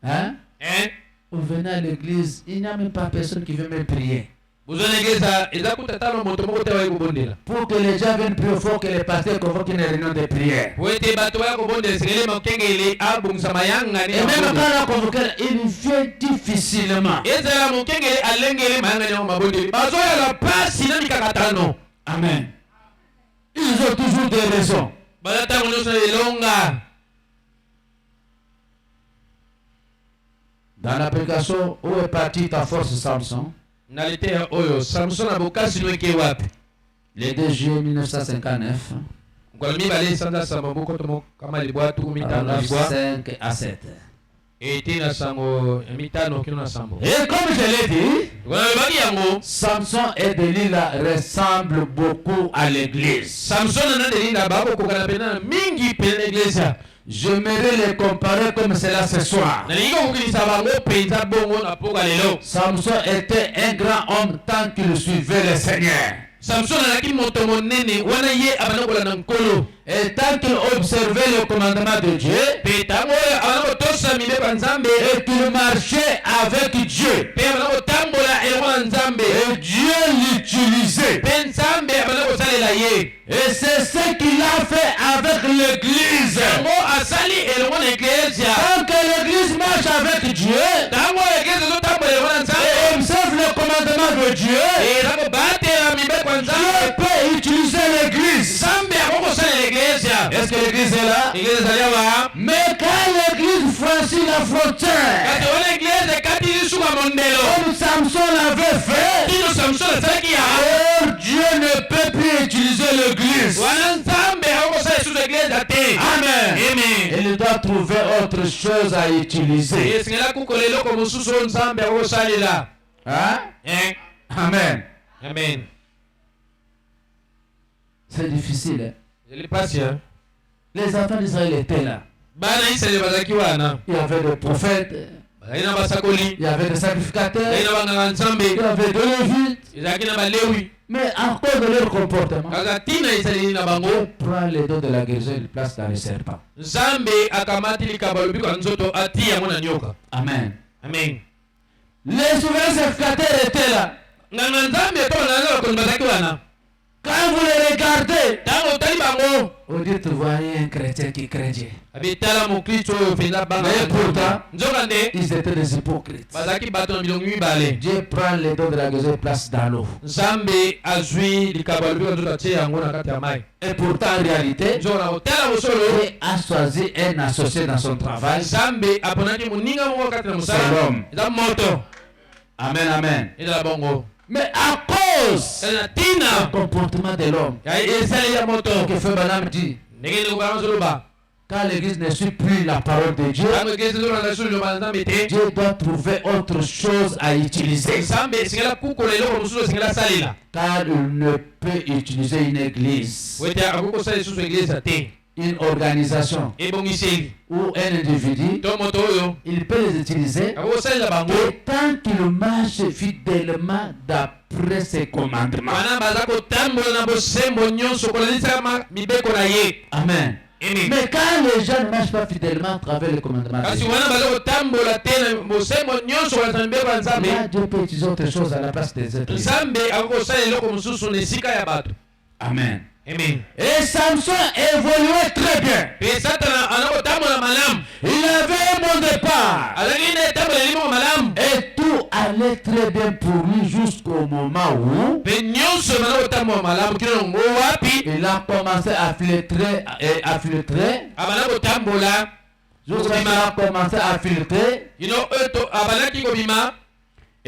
Hein? Hein? Vous venez à l'église, il n'y a même pas personne qui veut même prier. bozwa na eglize eza kuta talo moto moko te wayi kobondela. Pour que les gens viennent prier, il faut que les pasteurs convoquent une réunion de prière. po ete bato baya kobondela sekele mokengele abongisa mayangani Et ya même mabondeli. quand on convoque, il vient difficilement. ezala mokengele alengeli mayangani yango mabondeli bazoyala pasi na mikakatano. Amen. Ils ont toujours des raisons. baza ntango nyonso na elonga. Dans l'application, où est partie ta force, Samson? na liteya oyo Samson na bokasi no eke wapi. Le 2 juillet 1959, nkolo mibale sanza samba moko to mokama libwa tuku mitano na paragraphe libwa 5 à 7. Et comme je l'ai dit, Samson et Delilah ressemblent beaucoup à l'église. J'aimerais les comparer comme cela ce soir. Samson était un grand homme tant qu'il suivait le Seigneur. Et tant qu'il observait le commandement de Dieu, et qu'il marchait avec Dieu, et Dieu l'utilisait. Et c'est ce qu'il a fait avec l'église. Tant que l'église marche avec Dieu, et observe le commandement de Dieu, Dieu peut utiliser l'église. Est-ce que l'église est là? Mais quand l'église franchit la frontière, comme Samson l'avait fait, alors Dieu ne peut plus utiliser l'église. Amen. Il doit trouver autre chose à utiliser. Hein? Amen. Amen. C'est difficile. Hein? Les enfants d'Israël étaient là. Il y avait des prophètes, il y avait des sacrificateurs, il y avait des lévites. Mais à cause de leur comportement, Dieu prend les dos de la guérison et le place dans les serpents. Amen. Amen. Les souverains sacrificateurs étaient là. Quand vous les regardez, vous dites, voyez un chrétien qui craint Dieu. Mais pourtant, ils étaient des hypocrites. Dieu prend les dons de la guérison et place dans l'eau. Et pourtant, en réalité, Dieu a choisi un associé dans son travail. C'est l'homme. Amen, amen. Mais à cause du comportement de l'homme, que fait Balaam dit, quand l'église ne suit plus la parole de Dieu, Dieu doit trouver autre chose à utiliser. Car il ne peut utiliser une église, une organisation ou un individu, il peut les utiliser et tant qu'il marche fidèlement d'après ses commandements. Amen. Mais quand les gens ne marchent pas fidèlement à travers les commandements de Dieu, Dieu peut utiliser autre chose à la place des êtres. Amen. Amen. Et Samson évoluait très bien. Il avait un bon départ. Et tout allait très bien pour lui jusqu'au moment où il a commencé à filtrer et à filtrer. Jusqu'à il a commencé à filtrer.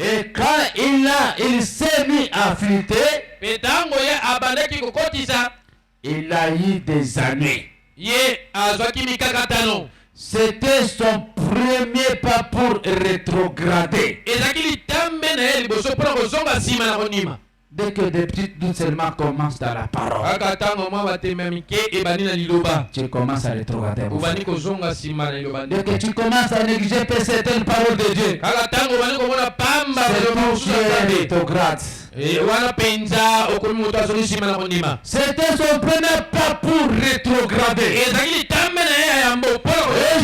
Et quand il s'est mis à filtrer, il a eu des années. C'était son premier pas pour rétrograder. Dès que des petites doutes seulement commencent dans la parole, tu commences à rétrograder. Dès que tu commences à négliger certaines paroles de Dieu, c'est rétrograde. C'était son premier pas pour rétrograder. Et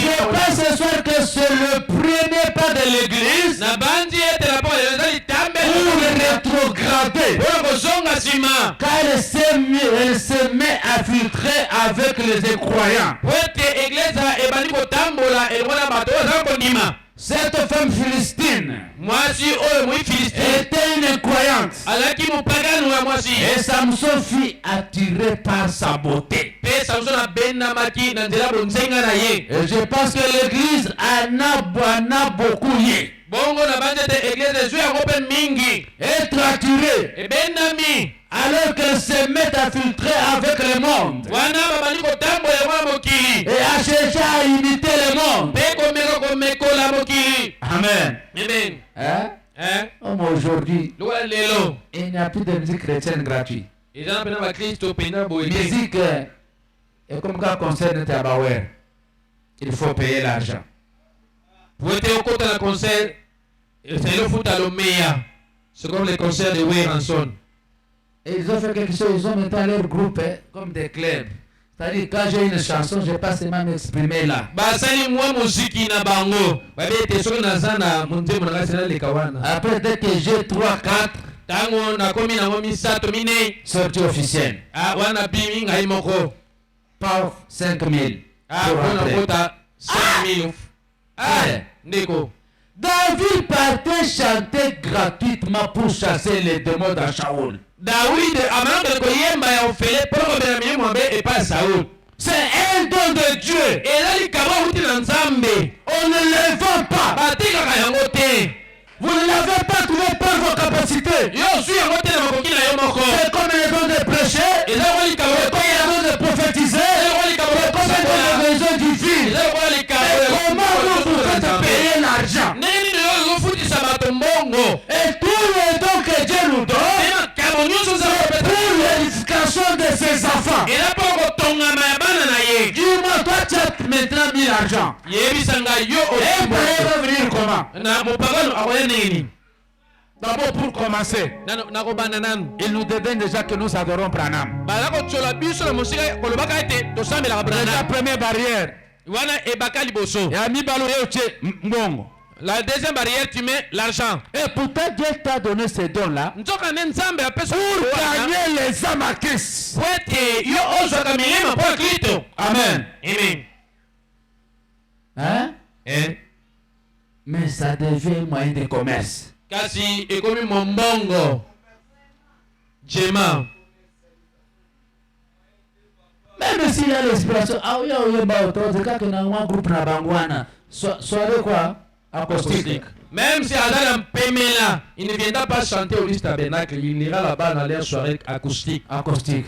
je pense ce soir que c'est le premier pas de l'église pour rétrograder. Car elle se met à filtrer avec les incroyants. Cette femme philistine était une incroyante. Et Samson fut attiré par sa beauté. Et je pense que l'église en a beaucoup lié. Être attiré alors qu'elle se met à filtrer avec le monde et à chercher à imiter le monde. Aujourd'hui, lokola lelo il n'y a plus de musique chrétienne gratuite. eza na pena bakristo pena boye te. Musique, et comme quand concerne Tabawer, il faut payer l'argent. po ete okota na concert ezali ofuta lomeya. C'est comme les concerts de Weranson. Et ils ont fait quelque chose, ils ont maintenant leur groupe comme des clubs. C'est-à-dire, quand j'ai une chanson, je ne vais pas seulement m'exprimer là. basali mwa muziki na bango babete soki naza na munzembo na ngai naleka wana. Après, dès que j'ai 3, 4 ntango nakomi nango misato minei sorties officielles, wana bimi ngai moko pas 5 000. Pour mpona rentrer. kota 5000 ndeko. David partait chanter gratuitement pour chasser les démons dans Shaoul. David amanaka koyemba ya ofele mpona kobela miyemo mabe epai ya Saul. C'est un don de Dieu. eza likambo awuti na nzambe. On ne le vend pas. batikaka yango te. Vous ne l'avez pas trouvé par vos capacités. yo ozwi yango te na makoki na yo moko. C'est comme le don de prêcher, eza lokola likambo c'est comme le don de prophétiser, eza lokola likambo c'est comme le don de raison divine. eza lokola likambo Et comment vous faites payer l'argent? ndenge nini oyo ozofutisa bato mbongo. Et tout le don que Dieu nous donne, eza makambo nyonso eza pour l'édification de ses enfants. eza mpo kotongama ya bana na ye. Dis-moi, toi tu as maintenant mis l'argent. yebisa ngai yo Et payer va venir comment? na mopagano akoya ndenge nini. D'abord pour commencer, nakobanda nanu il nous dédaigne déjà que nous adorons Branham. baza kotiola biso na mosika kolobaka ete tosambelaka C'est la Branham. première barrière. wana ebaka liboso. Et à Mibalo, mbongo. La deuxième barrière tu mets l'argent. Et pourtant Dieu t'a donné ces dons-là nzoka nde nzambe apesa pour gagner les âmes à Christ. po ete yo ozwaka milema mpo ya kristo. Amen. amen. Hein? Mais ça devient un moyen de commerce. kasi ekomi mombongo jema. Même s'il y a l'inspiration, ah oui, c'est quand on a un groupe na bangwana, soirée quoi? Acoustique. Même si Adam Pemela, il ne viendra pas chanter au liste tabernacle, il ira là-bas dans leur soirée acoustique. Acoustique.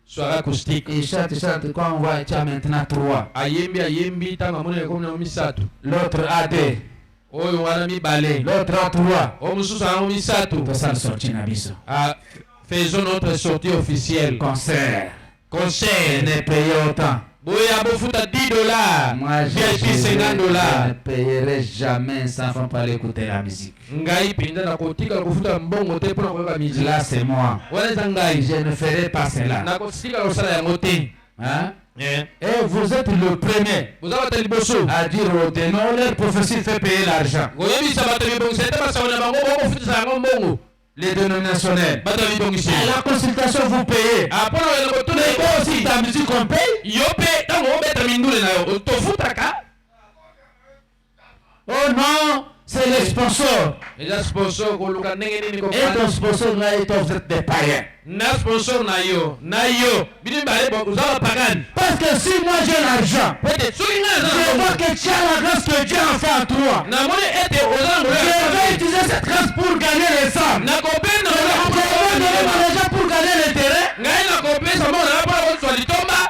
Soirée acoustique. Il chante, quand on voit, tu as maintenant 3. Ayembi, tanga mona comme na misato. L'autre a 2. Oyo wana mibale. L'autre a 3. O mususu a misato. Tout ça sorti na biso. Faisons notre sortie officielle. Concert. Concert. Ne payez autant. Boya bofuta $10. Moi, VIP je $50. ne payerai jamais 100 francs pour aller écouter la musique. Ngai pinda na kotika kofuta mbongo te pona koyoka musique. Là, c'est moi. Wana eza ngai. Je ne ferai pas cela. Na kotika kosala yango te. Hein? Et vous êtes le premier Boza bata liboso. à dire aux ténors, leur prophétie fait payer l'argent. Goyebisa bato bibongisa ete basawona bango bokofutisa yango mbongo. Les dénominationnels. bato bibongisi. La consultation vous payez. Apona oyela kotuna Mais moi aussi, ta musique on paye. yo mpe ntango obeta mindule na yo tofutaka. Oh non, c'est les sponsors. eza sponsor koluka ndenge nini Et kokana. ton sponsor là, ils doivent être des païens. na sponsor na yo bino mibale oza bapagani. Parce que si moi j'ai l'argent, pete soki ngai je aza vois que tu as la grâce que Dieu a fait à toi. namoni ete oza ngolo Je vais utiliser cette grâce pour gagner les âmes. nakopenda Je vais donner mon argent pour gagner les terrains. ngai nakopesa mbongo na mpona kozwa litomba.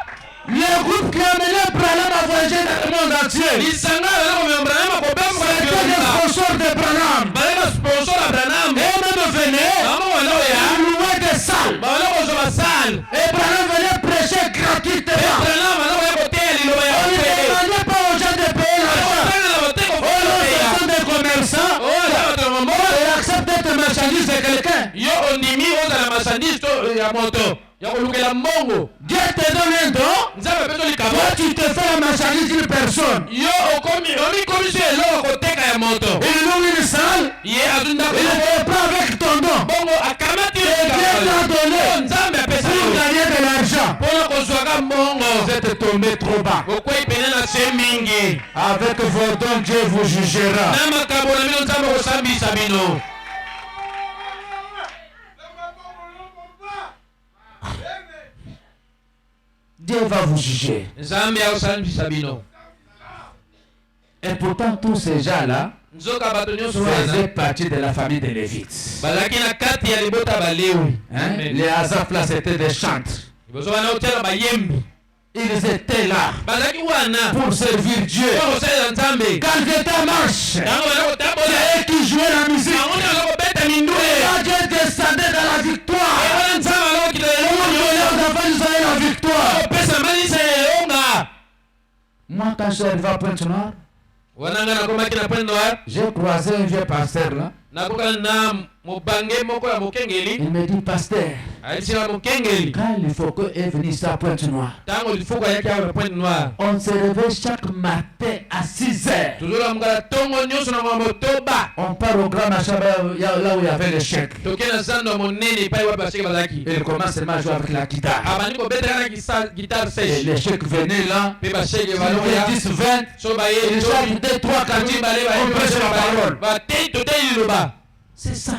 Le groupe qui a mené Branham à voyager dans le monde entier. lisanga aza komembrana makopesa C'était des sponsors de Branham. bazali sponsor ya Branham. Et même venaient, bango bana oya ils louaient des salles. bana kozwa basale. Et Branham venait prêcher gratuitement. Branham bana koya koteya liloba ya On ne ofele. demandait pas aux gens de payer l'argent. Kotanga na bateko Oh non, ce koteya. sont des commerçants. oyo aza bato ya mambongo. Et acceptent d'être marchandise de quelqu'un. yo ondimi ozala marchandise to ya moto ya kolukela mbongo. Dieu te donne un don. nzambe apeso likambo. Toi, tu te fais la marchandise d'une personne. yo omikomisi eloko koteka ya moto. Il loue une salle. ye azwi ndako Il te prend avec ton don. bongo akamati yo Et Dieu t'a donné nzambe apesa pour yo gagner de l'argent. mpona kozwaka mbongo. Vous êtes tombé trop bas. bokwei pene na se mingi. Avec vos dons, Dieu vous jugera. na makambo na bino nzambe kosambisa bino. Dieu va vous juger. nzambe akosambisa bino. Et pourtant, tous ces gens-là nzoka bato nyonso wana faisaient partie de la famille des Lévites. bazalaki na kati ya libota balewi. Hein? Les Asaph là, c'était des chantres. liboso wana otiala bayembi Ils étaient là bazalaki wana pour servir Dieu. mpo kosalela nzambe. Quand l'État marche, ntango bana kotambola c'est eux qui jouaient la musique. bango nde baza kobeta quand je suis arrivé à Pointe-Noire, j'ai croisé un vieux pasteur là. Il me dit, pasteur, quand il faut que est venu ici à Pointe-Noire, on se réveille chaque matin à 6 heures. On part au grand machin là où il y avait les chèques. Il commence à jouer avec la guitare. Et les chèques venaient là. Il y a 10, 20. Il chante 2, 3, 4, on prêche la parole. C'est ça.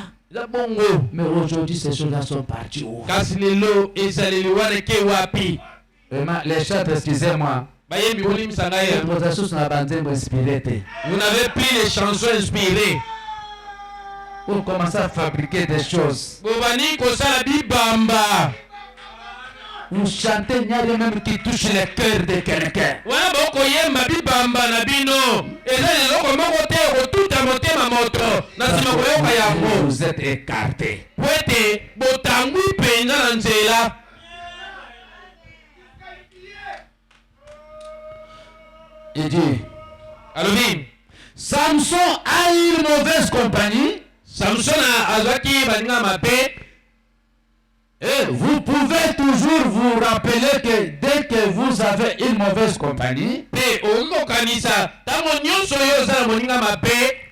Mais aujourd'hui, ces choses-là sont parties. Vraiment, les chants, excusez-moi. Vous n'avez plus les chansons inspirées. Pour commencer à fabriquer des choses. Vous chantez, il n'y a rien même qui touche le cœur de quelqu'un. Vous êtes écartés. Il dit, Samson a eu une mauvaise compagnie. Samson a et vous pouvez toujours vous rappeler que dès que vous avez une mauvaise compagnie,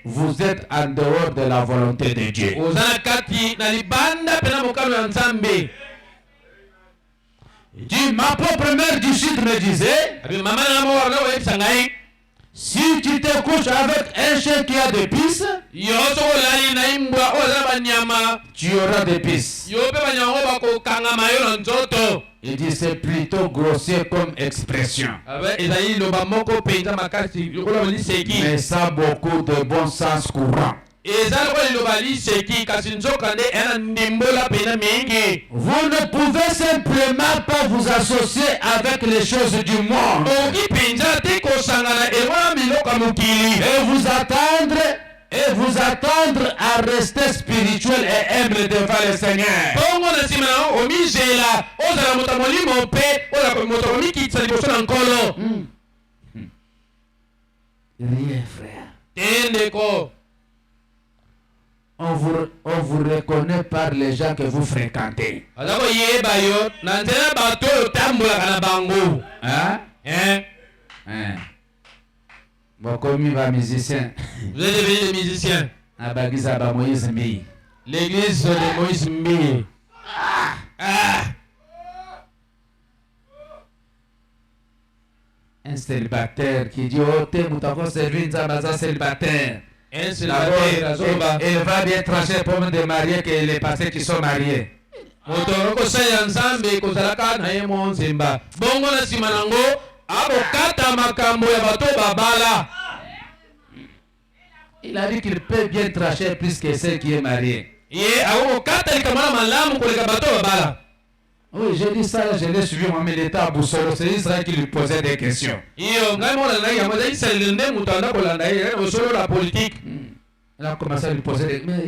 vous êtes en dehors de la volonté de Dieu. Il dit, ma propre mère du sud me disait, si tu te couches avec un chien qui a des pistes, tu auras des pistes. Il dit c'est plutôt grossier comme expression. Mais ça a beaucoup de bon sens courant. Vous ne pouvez simplement pas vous associer avec les choses du monde et vous attendre à rester spirituel et humble devant le Seigneur. Rien, frère. On vous reconnaît par les gens que vous fréquentez. Hein? Bon, comme il va musicien. Vous êtes devenus des musiciens. L'église de Moïse Mbi. Un célibataire qui dit, oh, t'es moutako servi un célibataire. Un célibataire, il va bien trancher pour me démarier que les pasteurs qui sont mariés. Il a dit qu'il peut bien trancher plus que celle qui est mariée. Oui, j'ai dit ça, je l'ai suivi, mais il était à Boussolo, c'est Israël qui lui posait des questions. Il a commencé à lui poser des questions. Mais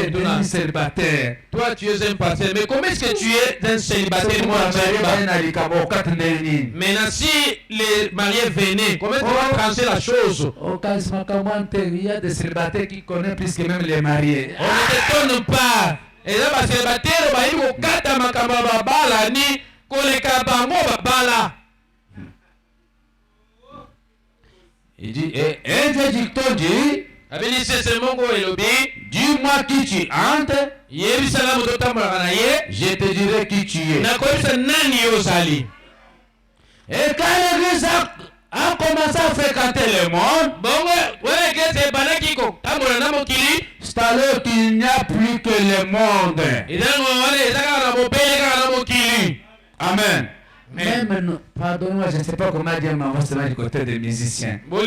tu es un célibataire. Toi, tu es un pasteur. Mais comment est-ce que tu es un célibataire? Maintenant, si les mariés venaient, comment tu vas trancher la chose? Il y a des célibataires qui connaissent plus que même les mariés. On ne t'étonne pas. Et là, les célibataires, ils vont kata makamba babala ni koleka bango babala. Il dit, et un des dictons dit, dis-moi qui tu entres, je te dirai qui tu es. Et quand l'église a commencé à fréquenter le monde, c'est alors qu'il n'y a plus que le monde. Amen. Même, pardonne-moi, je ne sais pas comment dire, mais on va se mettre du côté des musiciens. Je ne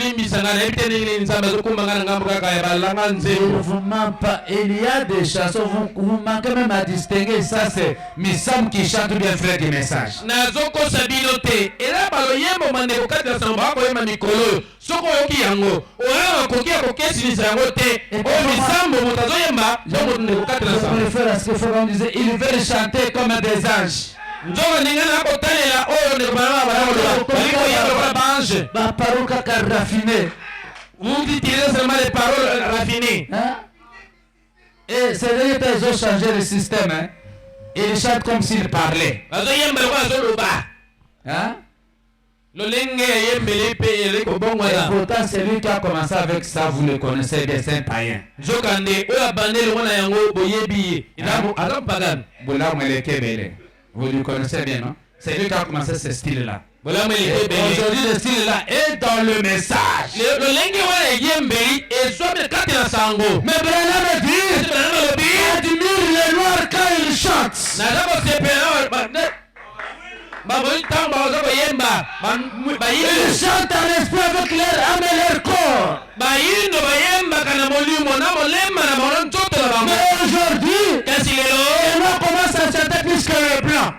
vous mens pas, il y a des chansons, vous manquez même à distinguer, ça c'est Missam qui chante bien frère du message. Il veut chanter comme des anges. nzoka ningana kotalela oyo ndeko bana baloba baliko yalo kwa bange ba parole kaka raffiné. vous utilisez seulement les paroles raffinées. Hein? Et c'est vrai qu'ils ont changé le système. Hein? Ils chantent comme s'ils parlaient. Hein? Et pourtant, celui qui a commencé avec ça, vous le connaissez bien, c'est un païen. Vous le connaissez bien, non? C'est lui qui a commencé ce style-là. Aujourd'hui, le style-là est dans le message. Mais Branham dit, admire les noirs quand ils chantent. Ils chantent en esprit avec leur âme et leur corps. Mais aujourd'hui, les noirs commencent à chanter plus que les blancs.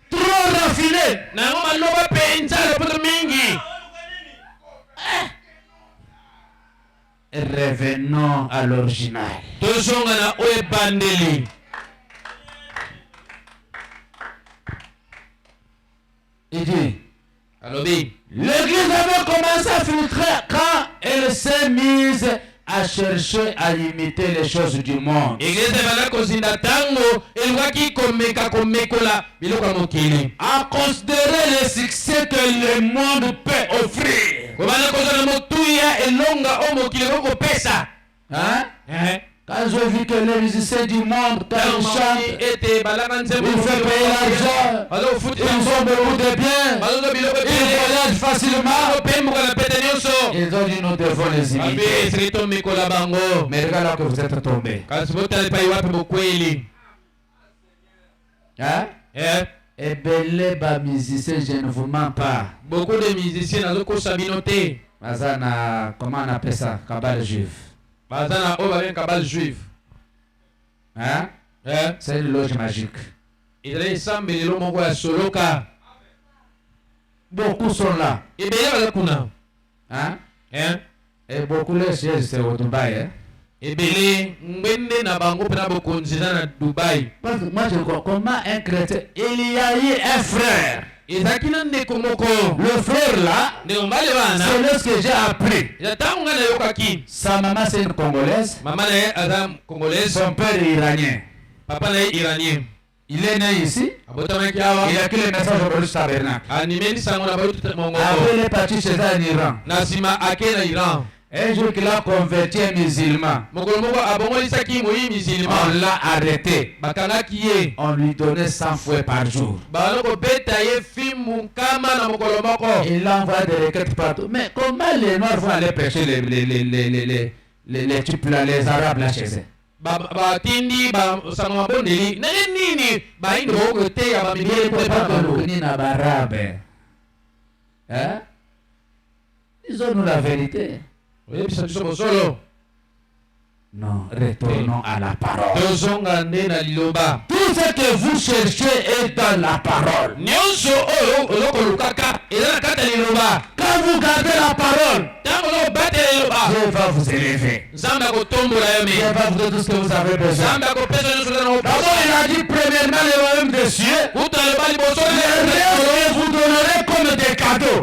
Trop raffiné. Revenons à l'original. Il dit, l'église avait commencé à filtrer quand elle s'est mise à chercher à imiter les choses du monde. À considérer le succès que le monde peut offrir. Hein? Quand je vis que les musiciens du monde, quand ils chantent, ils font payer l'argent, ils ont beaucoup de biens, ils voyagent facilement. Ils ont dit nous devons les imiter. Mais regarde là que vous êtes tombés. Hein? Et belé ba musicien, je ne vous mens pas. Beaucoup de musiciens n'ont pas sabinoté. Mazana, comment on appelle ça? Cabale juif. Bazana oba kabal juif. Hein? C'est une loge magique. Il est semblé le mongo ya soloka. Beaucoup sont là. Et bien là kuna. Hein? Et beaucoup les sièges c'est au Dubaï. Hein? Et bien ngwende na bango pena bokonzina na Dubaï. Parce que moi je crois comment un chrétien, il y a eu un frère. Le frère là, c'est ce que j'ai appris. Sa maman c'est une Congolaise. Son père est iranien. Il est né ici. Il a écrit le message au Police Tabernacle. Après il est parti chez un Iran. Un jour qu'il a converti un musulman, on l'a arrêté. On lui donnait 100 fouets par jour. Il envoie des requêtes partout. Mais comment les Noirs vont aller pêcher les types là, les Arabes là chez eux? Ils ont nous la vérité. Non, retournons à la parole. Tout ce que vous cherchez est dans la parole. Quand vous gardez la parole, Dieu va vous élever. Dieu va vous donner tout ce que vous avez besoin. D'abord, il a dit premièrement le royaume des cieux. Et vous donnerez comme des cadeaux.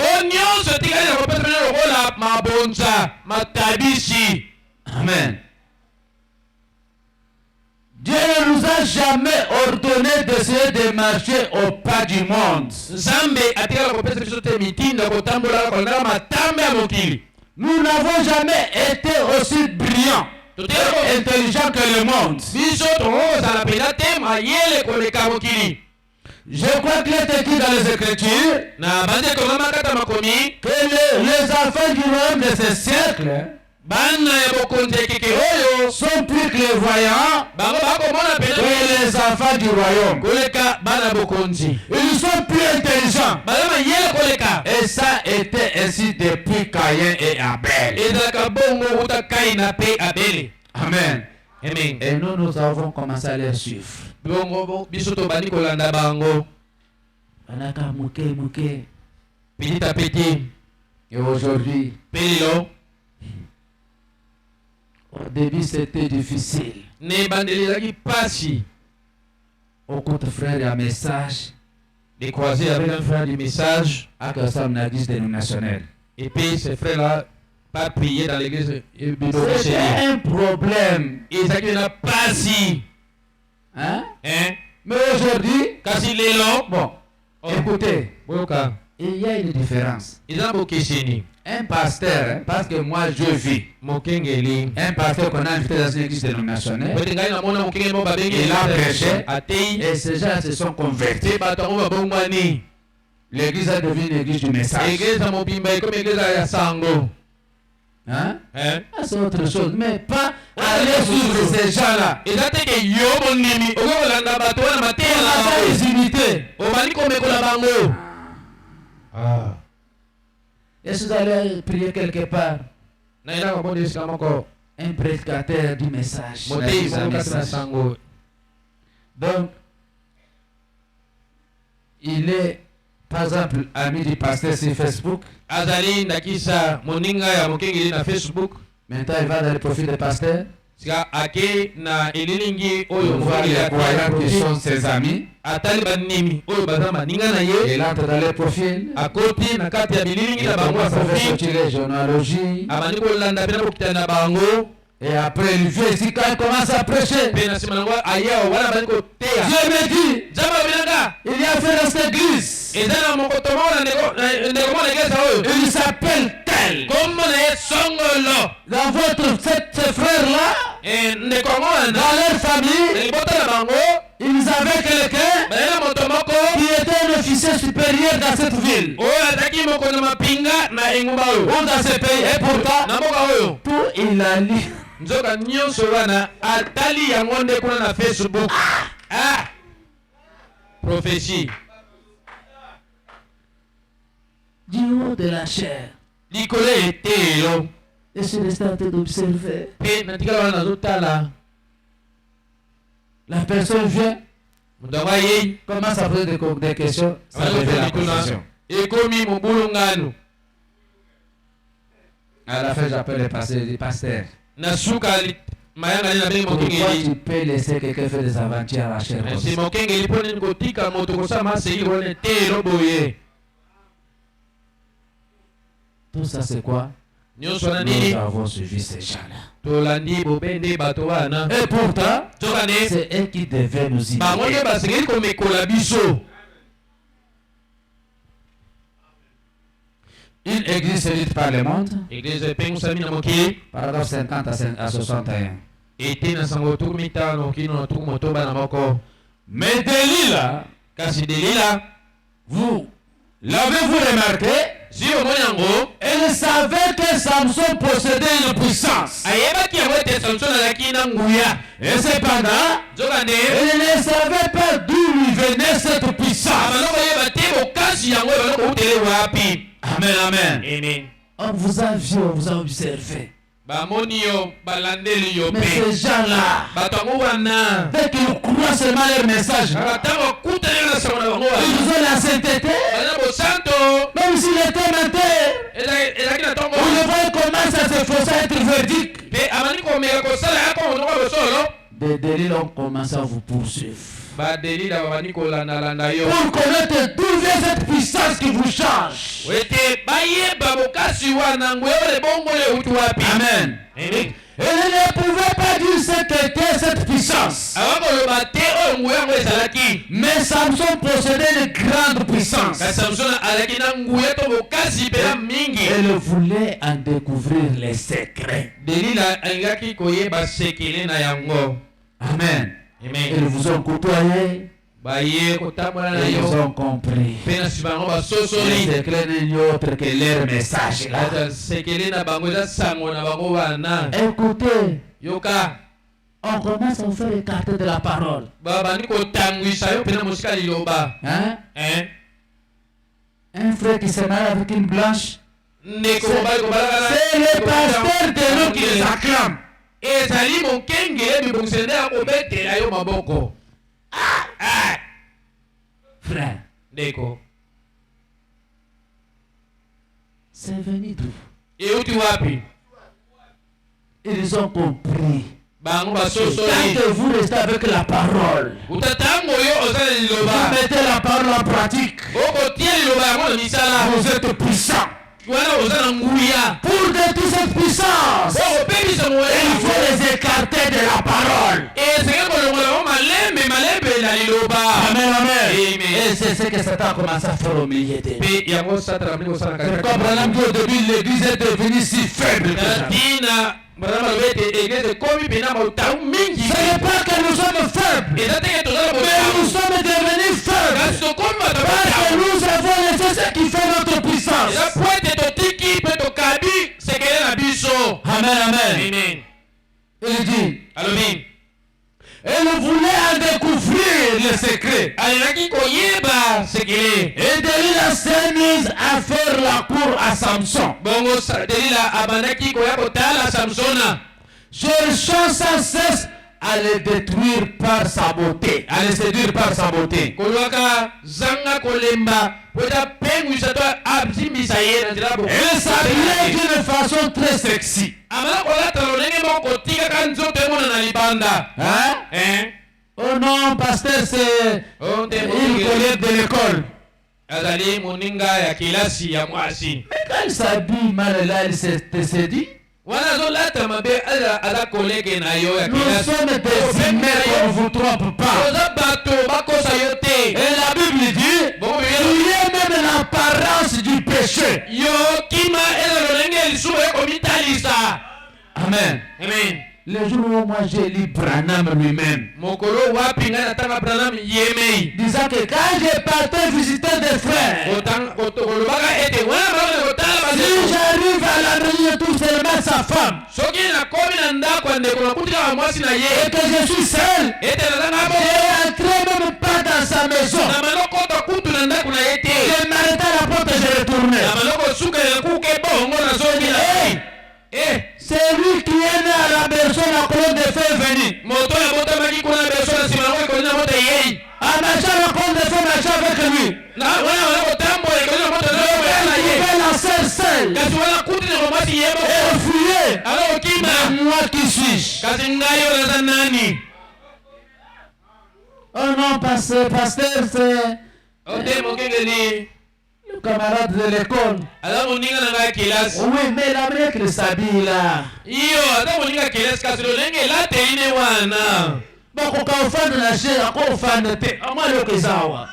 Amen. Dieu ne nous a jamais ordonné d'essayer de marcher au pas du monde. Nous n'avons jamais été aussi brillants, intelligents que le monde. Je crois qu'il est écrit dans les Écritures que les enfants du royaume de ce siècle sont plus que les voyants que les enfants du royaume. Ils sont plus intelligents. Et ça était ainsi depuis Caïn et Abel. Amen. Et nous avons commencé à les suivre. Et aujourd'hui, au début c'était difficile. Au côté frère, il y a un message. De croiser avec un frère du message. À que ça une église dénominationnelle. Et puis ce frère-là, pas prier dans l'église. C'est un problème. Isaac n'a pas si. Hein? Hein? Mais aujourd'hui, Quand il est là, bon, écoutez, Boka. il y a une différence. Il a beaucoup de Un pasteur, hein, parce que moi je vis, Mokengeli. un pasteur qu'on a invité dans une église dénominationnelle, il Il a prêché, Atei. et ces gens se sont convertis. L'église a devenu une église du message. Église à Mobimba comme église à Sango. Hein? Hein? Ah, c'est autre chose, mais pas aller suivre ces gens-là. Et ça que yo mon nimi. Ogo landa bato na On maté a na pas les imiter. Obali ko meko la bango. Ah. Est-ce que vous allez prier quelque part? Na ina ko bonde ska moko. Un prédicateur du message. Motei Un mo ka message. Sango. Donc, il est, par exemple, ami du pasteur sur Facebook. Azali ndakisa moninga ya mokengeli na Facebook. Maintenant, il va dans le profil du pasteur. Sika ake na elilingi Il oyo voit mokengeli les ya croyants qui sont ses amis. atali banimi oyo baza maninga na ye. Il entre dans le profil. Akoti na kati ya bililingi Il na bango ya commence à faire profil. sortir les généalogies. Abandi kolanda pena kokita na bango. Et après, il vient ici quand il commence à prêcher. Pe na sima nango aya wana bandi koteya. Dieu me dit, Zamba bilanga. il y a fait dans cette église. Eza na mokotomo na ndeko mona egesa oyo. Il s'appelle tel. Kombo na ye songolo. Dans votre, ces frères-là, Ndeko yango wana. dans leur famille, Na libota na bango. ils avaient quelqu'un Bayena moto moko. qui était un officier supérieur dans cette ville. Oyo azalaki moko na mapinga na engumba oyo. Ou dans ce pays. Et pourtant, Na mboka oyo. tout il a lu. Nzoka nyonso wana atali yango nde kuna na Facebook. Ah! Prophétie. Du haut de la chair. Likolo etelo. Et je restais en train d'observer. Pe natikala wana nazotala. La personne vient, Moto yango ayei. commence à poser des questions. Ça devient la confusion. Ekomi mobulungano. À la fin, j'appelle le pasteur. Na suka mayanga na bengi Pourquoi mokengeli. tu peux laisser quelqu'un faire des aventures à la chair comme Si ça? mokengeli poni kotika moto kosama seki wana etelo boye. Tout ça, c'est quoi? Nyonso na Nous nini? avons suivi ces gens-là. Tolandi bobende bato wana. Et pourtant, Nzoka ne. c'est eux qui devaient nous Bango nde imiter. basengeli komekola biso. Une église séduite par le monde. Église epengusami na mokili. Paragraphe 50 à 61. Ete na sango tuku mitano kino na tuku motoba na moko. Mais Delilah, Kasi Delila, vous l'avez-vous remarqué? si omoni yango, Elle savait que Samson possédait une puissance. ayebaki yango ete Samson azalaki na nguya. Et cependant, Nzoka nde, elle ne savait pas d'où lui venait cette puissance. abanoko oyeba te bokasi yango ebana koutele wapi. Amen, amen. Amen. On vous a vu, on vous a observé. Bamoni yo, balandeli yo Mais pe. ces gens-là, Bato yango wana. dès qu'ils croient seulement leur message, Batango akuteli na sango na bango ils wana. ont la sainteté, Bana bosanto. même s'il était menteur. Ezalaki na tongo. On le voit comment ça se force à être verdict. Pe amani komeka kosala yako monoko bosolo. Des délits ont commencé à vous poursuivre. Badelila babani kolandalanda yo. Pour connaître d'où vient cette puissance qui vous change. Wete bayeba bokasi wana ngwele bongo le utu wapi. Amen. Amen. Elle ne pouvait pas dire ce qu'était cette puissance. Awakoloba te oyo nguya yango ezalaki. Mais Samson possédait une grande puissance. Kasi Samson azalaki na nguya to bokasi mpena mingi. Elle voulait en découvrir les secrets. Delila alingaki koyeba sekele na yango. Amen. Ils Amen. vous ont côtoyé. Baye kotambola na Ils yo. ont compris. Mpe na nsima yango Les basosoli. secrets n'est autre que leur message. Là. Ata sekele na bango eza sango na bango wana. Écoutez, Yoka. on commence à vous faire écarter de la parole. Babandi kotangwisa yo mpena mosika liloba. Hein? Hein? Un frère qui se marie avec une blanche. Ndeko mobali kobalaka na. C'est le pasteur de nous qui les acclame. ezali mokengele bibongisi nde ya kobetela yo maboko. Frère, Ndeko c'est venu d'où? euti wapi? Ils ont compris. bango basoso Quand vous restez avec la parole, utatango yo ozala vous liloba mettez la parole en pratique, okotia liloba yango na misala vous êtes puissant. wana ozala nguya Pour détruire cette puissance, okopemisa il moyo faut les écarter de la parole. esenge kolongola mo malembe na liloba Amen, amen. Amen. Et c'est ce que Satan a commencé à faire au milieu d'eux. mpe yango satana mlingi kosala C'est comme Branham dit au début, l'église est devenue si faible que jamais. tina Branham alobi ete eglise ekomi mpena motamu mingi Ce n'est pas que nous sommes faibles, eza teke tozala mais nous motamu sommes devenus faibles. kasi tokomi bato Parce que motamu nous avons laissé ce qui fait notre puissance. eza po ete totiki mpe tokabi sekele na biso Amen, amen. amen Il dit, alobi et nous voulons en découvrir les secrets. alingaki koyeba sekele Et Delilah s'est mise à faire la cour à Samson, bongo delila abandaki koya kotala samsona cherchant sans cesse à le détruire par sa beauté, à le séduire par sa beauté. kolwaka zanga kolemba po ete apengwisa to azimbisa ye na nzela Elle s'habillait d'une façon très sexy. amala kolata lolenge moko kotikaka nzoto emona na libanda Hein? Oh non, pasteur, c'est une collègue de l'école. azali moninga ya kelasi ya mwasi Mais quand elle s'habille mal, là, elle te séduit. wana azolata mabe aza kolege na yo ya Nous kelasi sommes des humains qu'on ne vous trompe pas. oza bato bakosa yo te Et la Bible dit, bongo il y a même l'apparence du péché. yo kima eza lolenge lisumu ekomitalisa Amen. amen Le jour où moi j'ai lu Branham lui-même, mokolo wapi ngai natanga branam yemei disant que quand je partais visiter des frères, kolobaka ete wana bakona kotala si bandeko j'arrive à la maison, je trouve seulement sa femme, soki nakomi na ndako ya ndeko nakutikaka mwasi na et ye que je suis seul, ete nazanga bo je n'entrais même pas dans sa maison. na malokota kutu na ndako na ye te Je m'arrêtais à la porte et je retournais. na maloko suka ya kuke bongo nazongila C'est lui qui est né à la berceau, la colonne de feu est venue. moto ya botamaki kuna beso na nsima nango ekoli na moto eyei En marchant, la colonne de feu marchait avec lui. na wana wana kotambola ekoli na moto naoya na Il ye pouvait la seule seule. kasi wana kuti na mwasi ye Et moko on fuyait. ala okima Mais moi qui suis-je? kasi ngai yo naza nani Oh non, pasteur, c'est ote mokengeli le camarade de l'école. aza moninga na ngai ya kelasi Oui, mais la manière qu'il s'habille là. iyo aza moninga ya kelasi kasi lolenge elateli ne wana Bon, quand on fait de la chair, quand on fait de thé, à moi le Kezawa.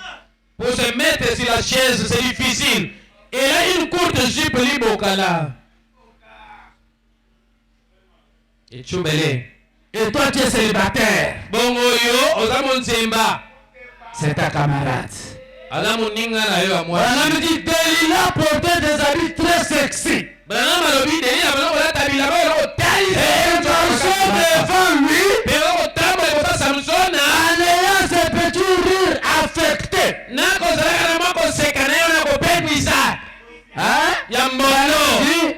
pour se mettre sur la chaise c'est difficile et là une courte jupe libokala echubele Et toi, tu es célibataire. bongo yo oza monzemba C'est ta camarade. aza moninga na yo ya On mwasi a dit Delilah portait des habits très sexy. branam alobi delila bana kolata bilamba elo kotalisa Et Samson devant lui, pelo kotambola ekosa samsona en ayant ses petits rires affectés. nakozalaka na mwa koseka na yo na kopengwisa Hein? ya mbono Dit,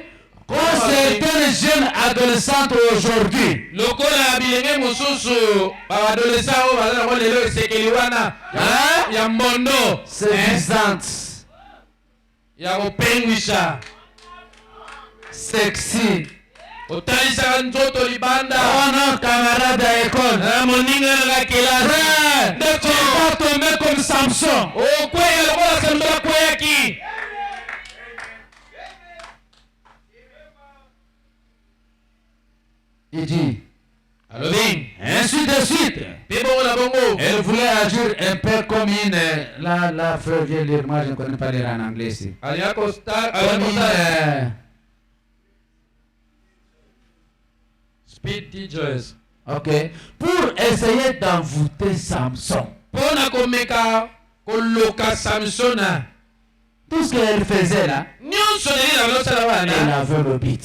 quand certaines jeunes adolescentes aujourd'hui, lokola bilenge mosusu baadolesa oyo baza nango lelo esekeli wana ya mbondo séduisantes, ya kopengwisa sexy, otalisaka nzoto libanda oh non, camarade à école, na moninga nanga kelasi frère, tu ndeko vas tomber comme Samson. okweya lokola samso akweyaki Il dit, alobi ainsi de suite. mpe bongo na bongo Elle voulait agir un peu comme une... Là, frère, viens lire. Moi, je ne connais pas lire en anglais ici. alinga Comme une... speed teachers ok. Pour essayer d'envoûter Samson. mpo na komeka koloka samsona Tout ce qu'elle faisait là, nyonso ndenge na balosala elle wana avait le beat.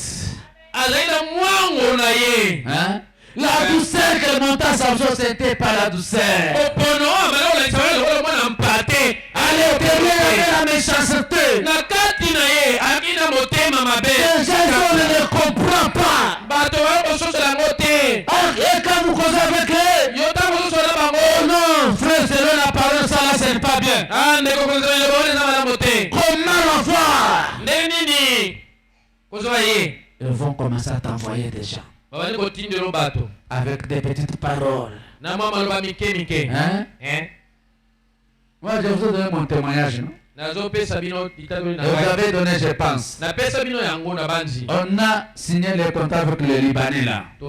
azali na mwango na ye Hein? La douceur qu'elle monta à Samson, c'était pas la douceur. opono amala kolakisa wana lokola mwana mpate À l'intérieur, il y avait la méchanceté. na kati na ye alaki na motema mabe Les gens on ne les comprend pas. bato baya kososola yango te Ah, et quand vous causez avec eux, yo ntango ozosola oh bango non, frère, selon la parole, ça là, c'est pas bien. ndeko kozwa liloba wana eza malamu te Comment l'envoie? ndenge nini kozwa ye Ils vont commencer à t'envoyer des gens. avec des petites paroles. Hein? Moi, je vous ai donné mon témoignage, non? Et vous avez donné, je pense. On a signé le contrat avec le Libanais là. Je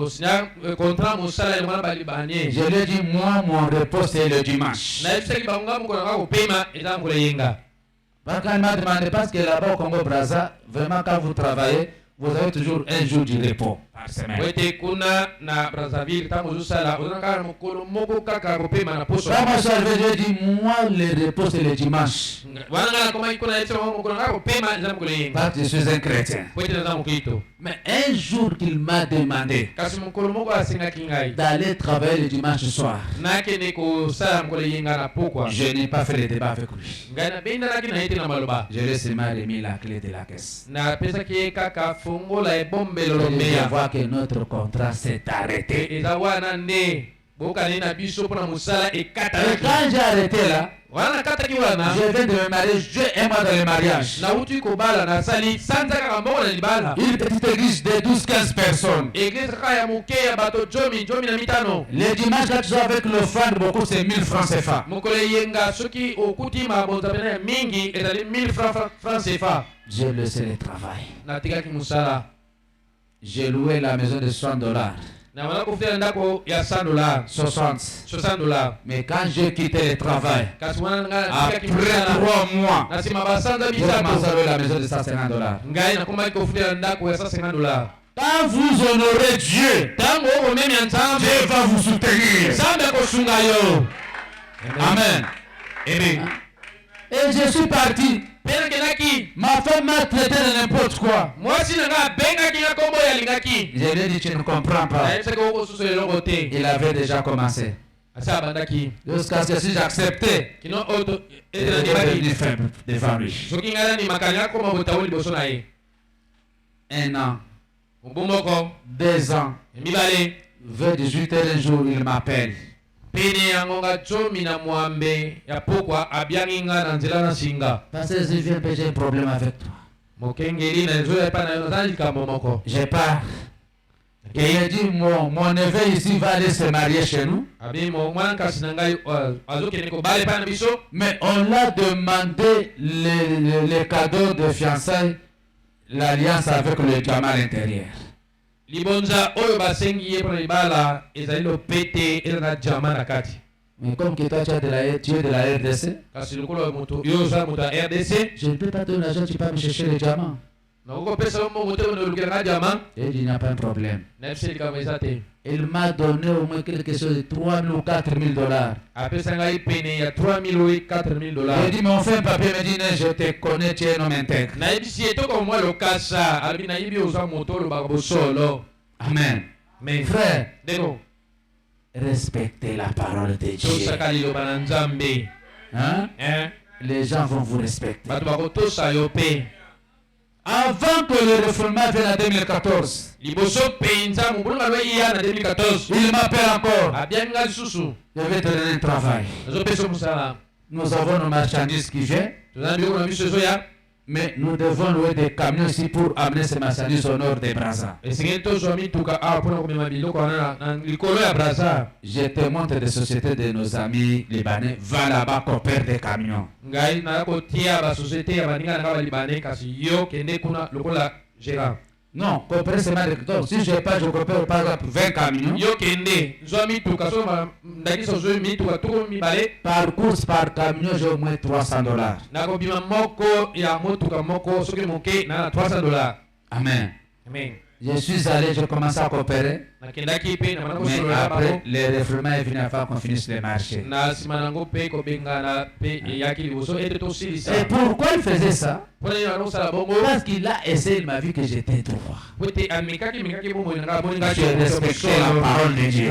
lui ai dit, moi, mon repos, c'est le dimanche. Quand il m'a demandé, parce que là-bas au Congo-Brazza, vraiment, quand vous travaillez, vous avez toujours un jour de repos par semaine. Je dis, moi, le repos, c'est le dimanche. Parce que je suis un chrétien. Mais un jour qu'il m'a demandé d'aller travailler le dimanche soir, je n'ai pas fait le débat avec lui. Je lui ai seulement remis la clé de la caisse. Je vois que notre contrat s'est arrêté. Et quand j'ai arrêté là, je viens de me marier, j'ai un mois dans le mariage. Une petite église de 12-15 personnes. Le dimanche, quand tu joues avec l'offrande, beaucoup c'est 1000 francs CFA. J'ai laissé le travail. J'ai loué la maison de $60. 60. Mais quand j'ai quitté le travail, après 3 mois, j'ai commencé à louer la maison de $150. Quand vous honorez Dieu, Dieu va vous soutenir. Amen. Et je suis parti. Ma femme m'a traité de n'importe quoi. Je lui ai dit, tu ne comprends pas. Il avait déjà commencé. Jusqu'à ce que si j'acceptais, il était devenu faible devant lui. 1 an. 2 ans. Vers 18 h un jour, il m'appelle. Parce que je viens j'ai un problème avec toi. J'ai peur. Et il a dit, mon neveu ici va aller se marier chez nous. Mais on l'a demandé les cadeaux de fiançailles, l'alliance avec le diamant à l'intérieur. Mais comme que toi tu es de la RDC, je ne peux pas te donner l'argent, tu peux me chercher le diamant. Et il n'y a pas de problème. Il m'a donné au moins quelque chose de 3 000 ou 4 000 $. Il dit, mon frère, papier me dit, je te connais, tu es un homme intègre. Amen. Mais frère, respectez la parole de Dieu. Hein? Les gens vont vous respecter. Avant que le refoulement vienne en 2014, il m'appelle encore. Je vais te donner un travail. Nous avons nos marchandises qui viennent. Mais nous devons louer des camions ici pour amener ces marchandises au nord des Brazza. Je te montre des sociétés de nos amis libanais. Va là-bas, coopère des camions. Non, coopérer c'est mal. Si je n'ai pas, je coopère par exemple 20 camions. Par course, par camion, j'ai au moins $300. Amen. Je suis allé, j'ai commencé à coopérer. Mais après, le refoulement est venu afin qu'on finisse le marché. Et pourquoi il faisait ça? Parce qu'il a essayé, il m'a vu que j'étais droit. J'ai respecté la parole de Dieu.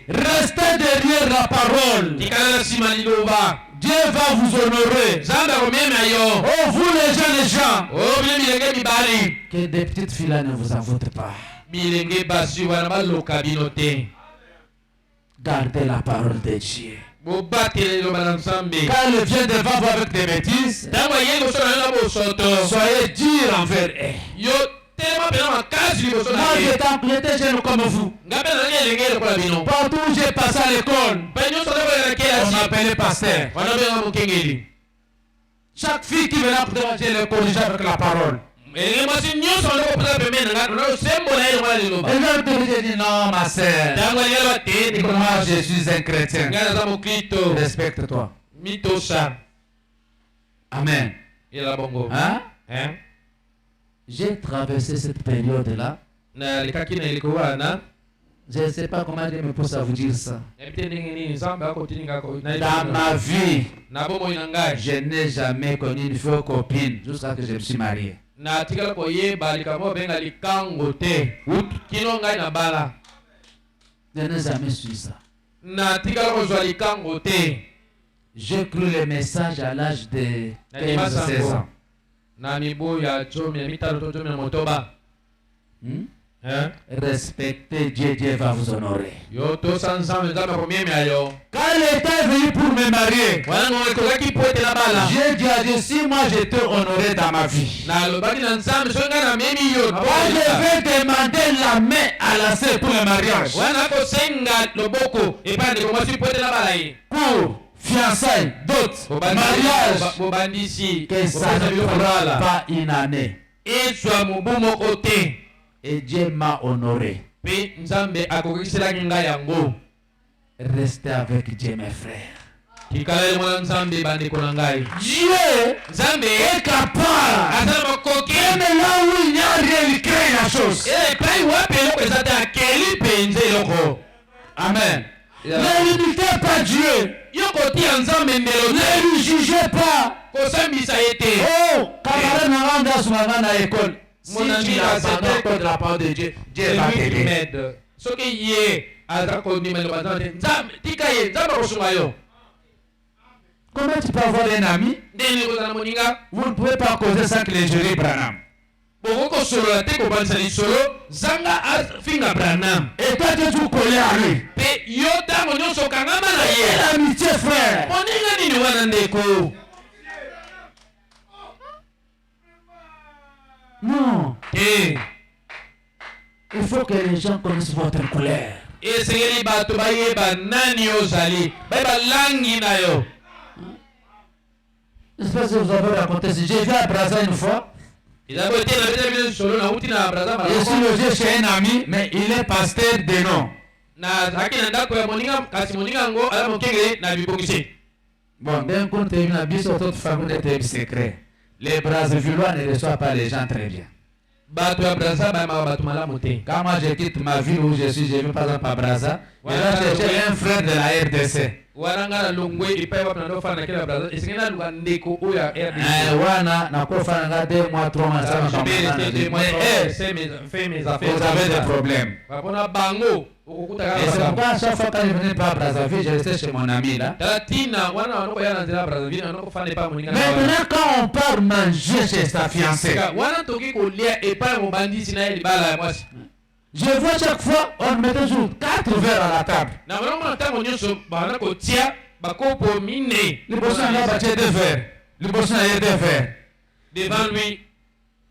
Restez derrière la parole. Dieu va vous honorer. Oh, vous les gens. Que des petites filles là ne vous en votent pas. Gardez la parole de Dieu. Quand elle vient devant vous avec des bêtises, soyez dur envers eux. Moi, j'étais jeune comme vous. Partout où j'ai passé à l'école, on m'appelait pasteur. Chaque fille qui venait pour demander le corriger avec la parole. Et je dit non, ma sœur. Moi, je suis un chrétien. Respecte-toi. Amen. Hein? J'ai traversé cette période-là. Je ne sais pas comment Dieu me pousse à vous dire ça. Dans ma vie, je n'ai jamais connu une fausse copine jusqu'à ce que je me suis marié. Je n'ai jamais su ça. J'ai cru le message à l'âge de 15-16 ans. Respectez Dieu, Dieu va vous honorer. Quand l'État est venu pour me marier, j'ai dit à Dieu, si moi j'étais honoré dans ma vie, moi je vais demander la main à la sœur pour le mariage. Pour fiançailles, dot, mariage, que ça ne prendra pas une année. Et Dieu m'a honoré. Restez avec Dieu, mes frères. Dieu est capable. Même là où il n'y a rien, il crée la chose. Amen. Ne limitez pas Dieu. Ne lui jugez pas. Oh, camarade Naganda Soumagana à l'école. Si tu n'as pas de la part de Dieu, Dieu va t'aider. Comment tu peux avoir un ami? Vous ne pouvez pas causer ça que les jurys Branham. Et toi tu es tout collé à lui. Quelle amitié, frère. Non. Il faut que les gens connaissent votre couleur. J'espère que vous avez raconté. J'ai vu à Brazza une fois. Je suis logé chez un ami, mais il est pasteur de nom. Bon, bien compte tenu la vie sur toute famille était secret. Les Brasilois ne reçoivent pas les gens très bien. Quand moi je quitte ma ville où je suis, je vais par exemple à Brazza. Et là, j'ai un frère de la RDC. Wana, na quoi faire 2 mois, 3 mois, ça va. Vous avez des problèmes. Et c'est pourquoi à chaque fois quand je venais pas à Brazzaville, je restais chez mon ami là. Maintenant, quand on part manger chez sa fiancée, je vois chaque fois, on met toujours 4 verres à la table. Le bosson a battu 2 verres. Le bosson a 2 verres. Devant lui,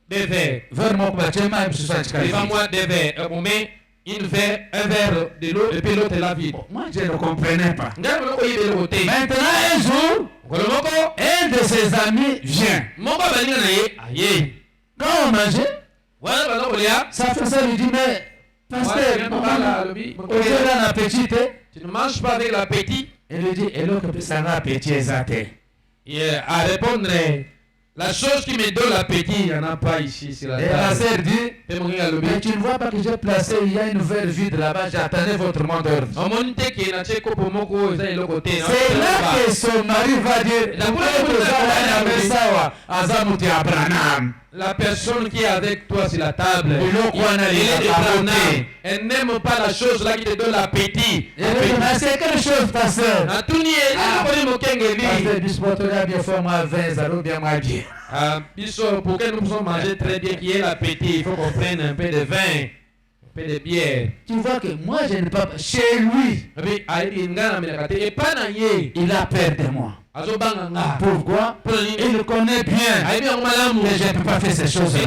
2 verres. Vers mon bâtiment, devant moi, 2 verres. On met un verre de l'eau et puis l'autre est la vide. Moi, je ne comprenais pas. Maintenant, un jour, un de ses amis vient. Quand on mangeait, sa femme lui dit, mais pasteur, on a un appétit. Tu ne manges pas avec l'appétit. Il lui dit, et l'autre ça va appétit exacté. À répondre, la chose qui me donne l'appétit, il n'y en a pas ici sur la table. Et la sœur dit, mais tu ne vois pas que j'ai placé, il y a une verre vide là-bas, j'attendais votre mot d'ordre. C'est là que son mari va dire, la personne qui est avec toi sur la table, elle n'aime pas la chose là qui te donne l'appétit. C'est quelle chose, pasteur? Pour que nous puissions manger très bien, qu'il y ait l'appétit, il faut qu'on prenne un peu de vin. peu de bière. Tu vois que moi je ne peux pas. Chez lui, il a peur de moi. Pourquoi? Il connaît bien que je ne peux pas faire ces choses-là.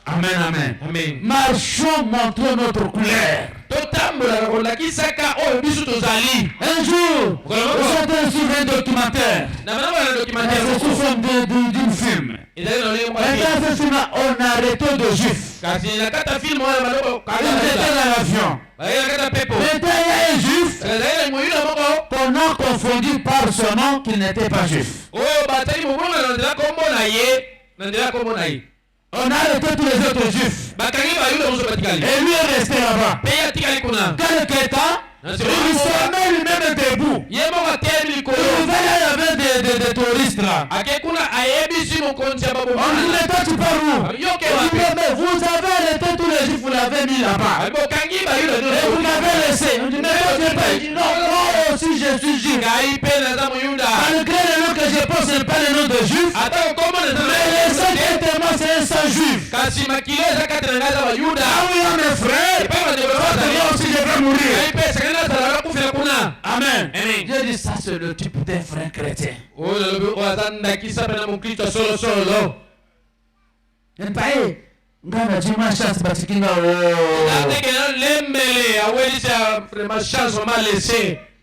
Amen, amen. Amen. Marchons, montrons notre couleur. Un jour, nous sommes en train de suivre un documentaire. C'est sous forme d'une film. Et dans ce film, on a arrêté de juifs. Ils étaient dans l'avion. Maintenant, il y a un juif qu'on a confondu par son nom qu'il n'était pas juif. On a arrêté tous les autres juifs. Et lui est resté là-bas. Quelques temps, il se met lui-même debout. Il y avait des touristes là. On dit, mais toi tu pars où? Il dit, mais vous avez arrêté tous les juifs, vous l'avez mis là-bas. Et vous l'avez laissé. On dit, mais toi tu es pas. Il dit, non, moi aussi je suis juif. Malgré le nom que je pense, ce n'est pas le nom de juif. Mais le sang qui est tellement, c'est un sang juif. Ah oui, mes frères, moi aussi je vais mourir. Amen. Dieu dit, ça c'est le type d'un frère chrétien.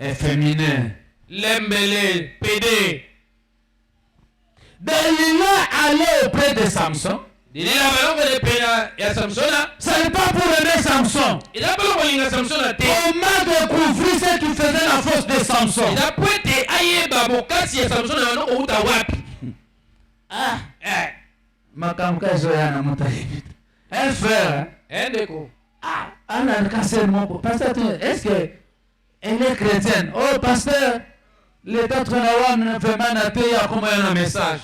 Efféminé. Delilah allait auprès de Samson. Ce n'est pas pour aimer Samson. Comment découvrir ce qui faisait la force de Samson? Un frère. Pasteur, est-ce qu'elle est chrétienne? Oh, pasteur, l'état de Nawan fait manater à comment il y a un message.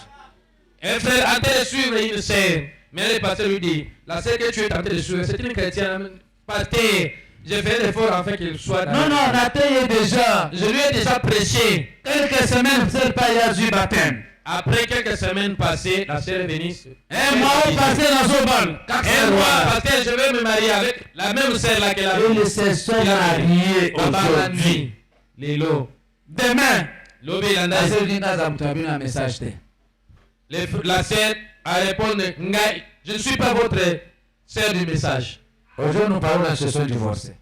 Un frère en train de suivre une sœur. Mais le pasteur lui dit, la sœur que tu es en train de suivre, c'est une chrétienne. Pasteur, j'ai fait l'effort afin qu'il soit... Non, Nathalie est déjà... Je lui ai déjà prêché. Quelques semaines, c'est pas il y a du baptême. Après quelques semaines passées, la sœur est venue. Un mois passé dans son bal. Un mois, pasteur, je vais me marier avec la même sœur là qu'elle a. Ils se sont mariés aujourd'hui. Lelo. Demain, la sœur dit, un message. La sœur a répondu, je ne suis pas votre sœur du message. Aujourd'hui, nous parlons de ceux qui sont divorcés.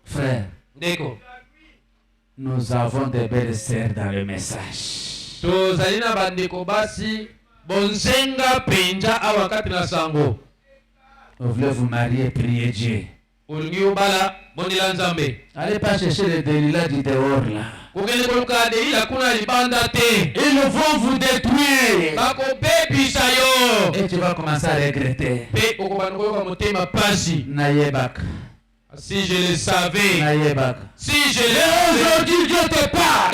Frère, nous avons des belles sœurs dans le message. Vous voulez vous marier, priez Dieu. Allez pas chercher les Delilah du dehors là. Ils vont vous détruire. Et tu vas commencer à regretter. Nayebak. Si je le savais. Nayebak. Si je le aujourd'hui Dieu te parle.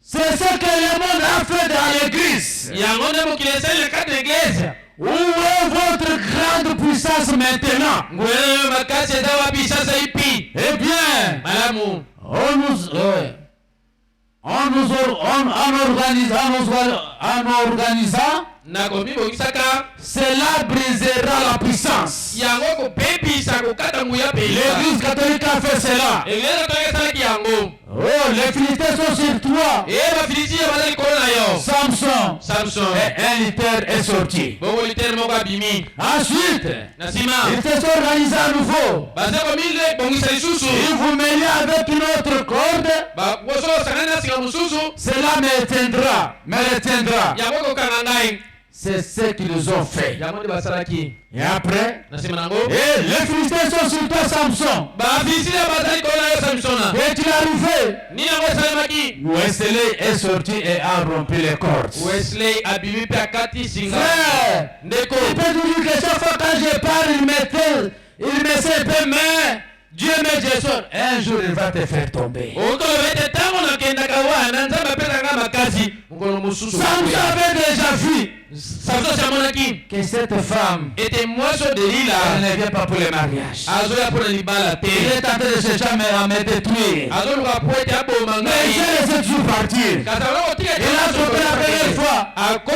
C'est ce que le monde a fait dans l'église. Où est votre grande puissance maintenant? Eh bien, en organisant, cela brisera la puissance. L'église catholique a fait cela. Oh, les Philistins sont sur toi. Samson, un litter est sorti. Ensuite, ils se sont organisés à nouveau. Si vous mêlez avec une autre corde, cela me retiendra. C'est ce qu'ils ont fait. Et après, les Philistins sont sur toi, Samson. Et tu es arrivé. Wesley est sorti et a rompu les cordes. Frère, il peut nous dire que chaque fois quand je parle, il me sait un peu, mais Dieu me dit, un jour il va te faire tomber. Samson avait déjà vu que cette femme était moisson de lila. elle ne vient pas pour le mariage. Il est tenté de chercher à me détruire. Mais il s'est laissé toujours partir. Il a trompé la première fois.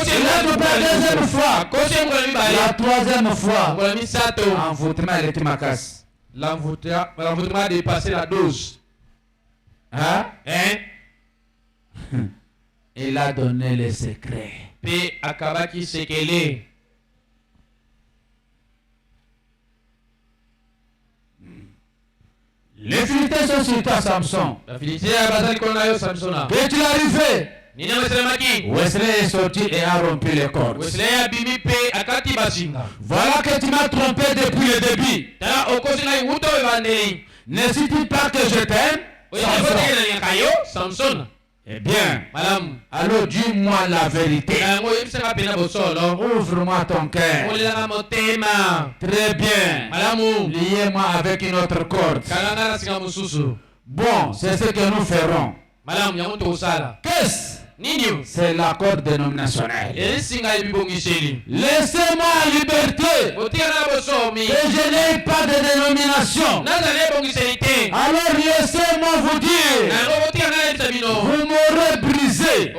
Il a trompé la deuxième fois. La troisième fois. Envoûtement électromacasse. L'envoûtement a dépassé la dose. Hein? Il a donné les secrets. Puis akabaki sekele. Les Philistins sont sur toi, Samson. Qu'est-il arrivé? Wesley est sorti et a rompu les cordes. Voilà que tu m'as trompé depuis le début. N'est-ce pas que je t'aime? Samson. Eh bien, alors dis-moi la vérité. Ouvre-moi ton cœur. Très bien. Liez-moi avec une autre corde. Bon, c'est ce que nous ferons. Qu'est-ce? C'est l'accord dénominationnel. Laissez-moi en liberté. Et je n'ai pas de dénomination. Alors laissez-moi vous dire. Vous m'aurez brisé.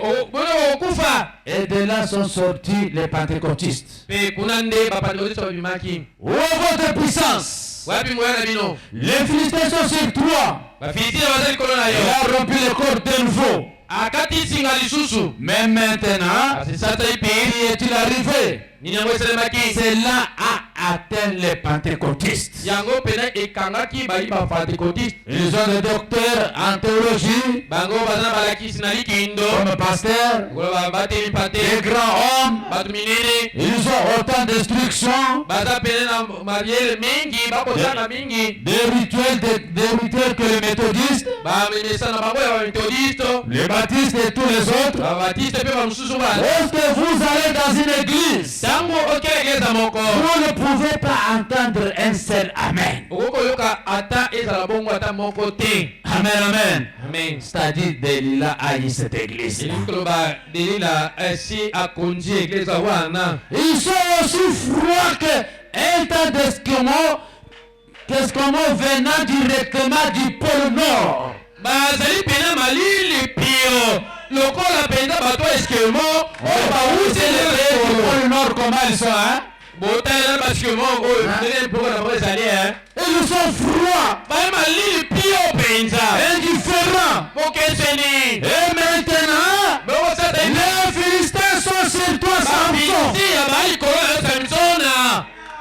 Et de là sont sortis les pentecôtistes. Où est votre puissance? Les Philistins sont sur toi. Il a rompu le corps de nouveau. Mais maintenant, qui est-il arrivé? Cela a atteint les pentecôtistes. Ils ont des docteurs en théologie, comme pasteur, des grands hommes. Ils ont autant d'instructions, des rituels que les méthodistes, les baptistes et tous les autres. Lorsque vous allez dans une église, vous ne pouvez pas entendre un seul Amen. Amen, amen. C'est-à-dire Delilah a eu cette église. Ils sont aussi froids qu'un tas d'Esquimaux venant directement du pôle Nord. Lokola penda bato Eskimo, le Nord comment ils sont, hein? Ils sont froids, indifférents. Et maintenant, les Philistins sont sur toi, Samson.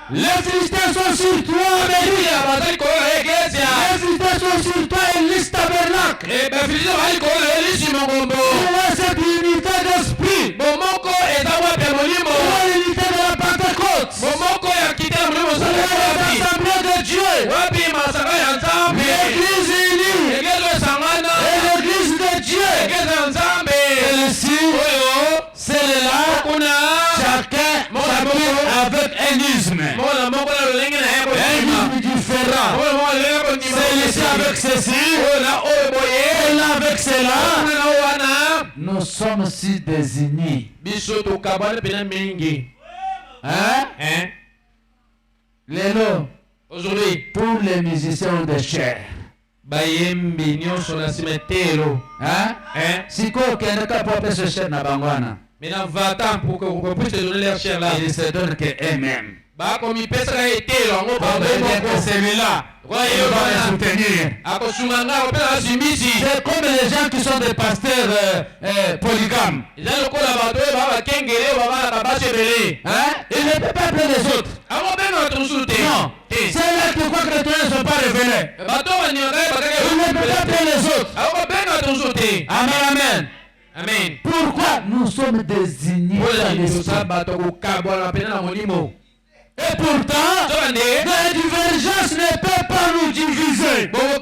Les Philistins sont sur toi, Amélie. Les Philistins sont sur toi, Église Tabernacle. Où est cette unité d'esprit? Où est l'unité de la Pentecôte? Où est l'assemblée de Dieu? L'église unie et l'église de Dieu. Et ici, celle-là, chacun avec un isme. Un isme différent. Celui-ci avec ceci, et là avec cela. Nous sommes si désignés. Hein? Lélo. Aujourd'hui, tous les musiciens de chair. Hein? Si quelqu'un n'est pas porté ce chair na bangwana. Maintenant, va-t'en pour qu'on puisse te donner leur chair là. Il se donne qu'eux-mêmes. Comme il peut se été là, on va celui-là. Il va les soutenir. C'est comme les gens qui sont des pasteurs polygames. Hein? Il ne peut pas appeler les autres. Non. C'est là qui croient que les ténèbres ne sont pas révélés. Il ne peut pas appeler les autres. Amen, amen. Amen. Pourquoi nous sommes désignés dans l'esprit? Et pourtant, la divergence ne peut pas nous diviser. Nous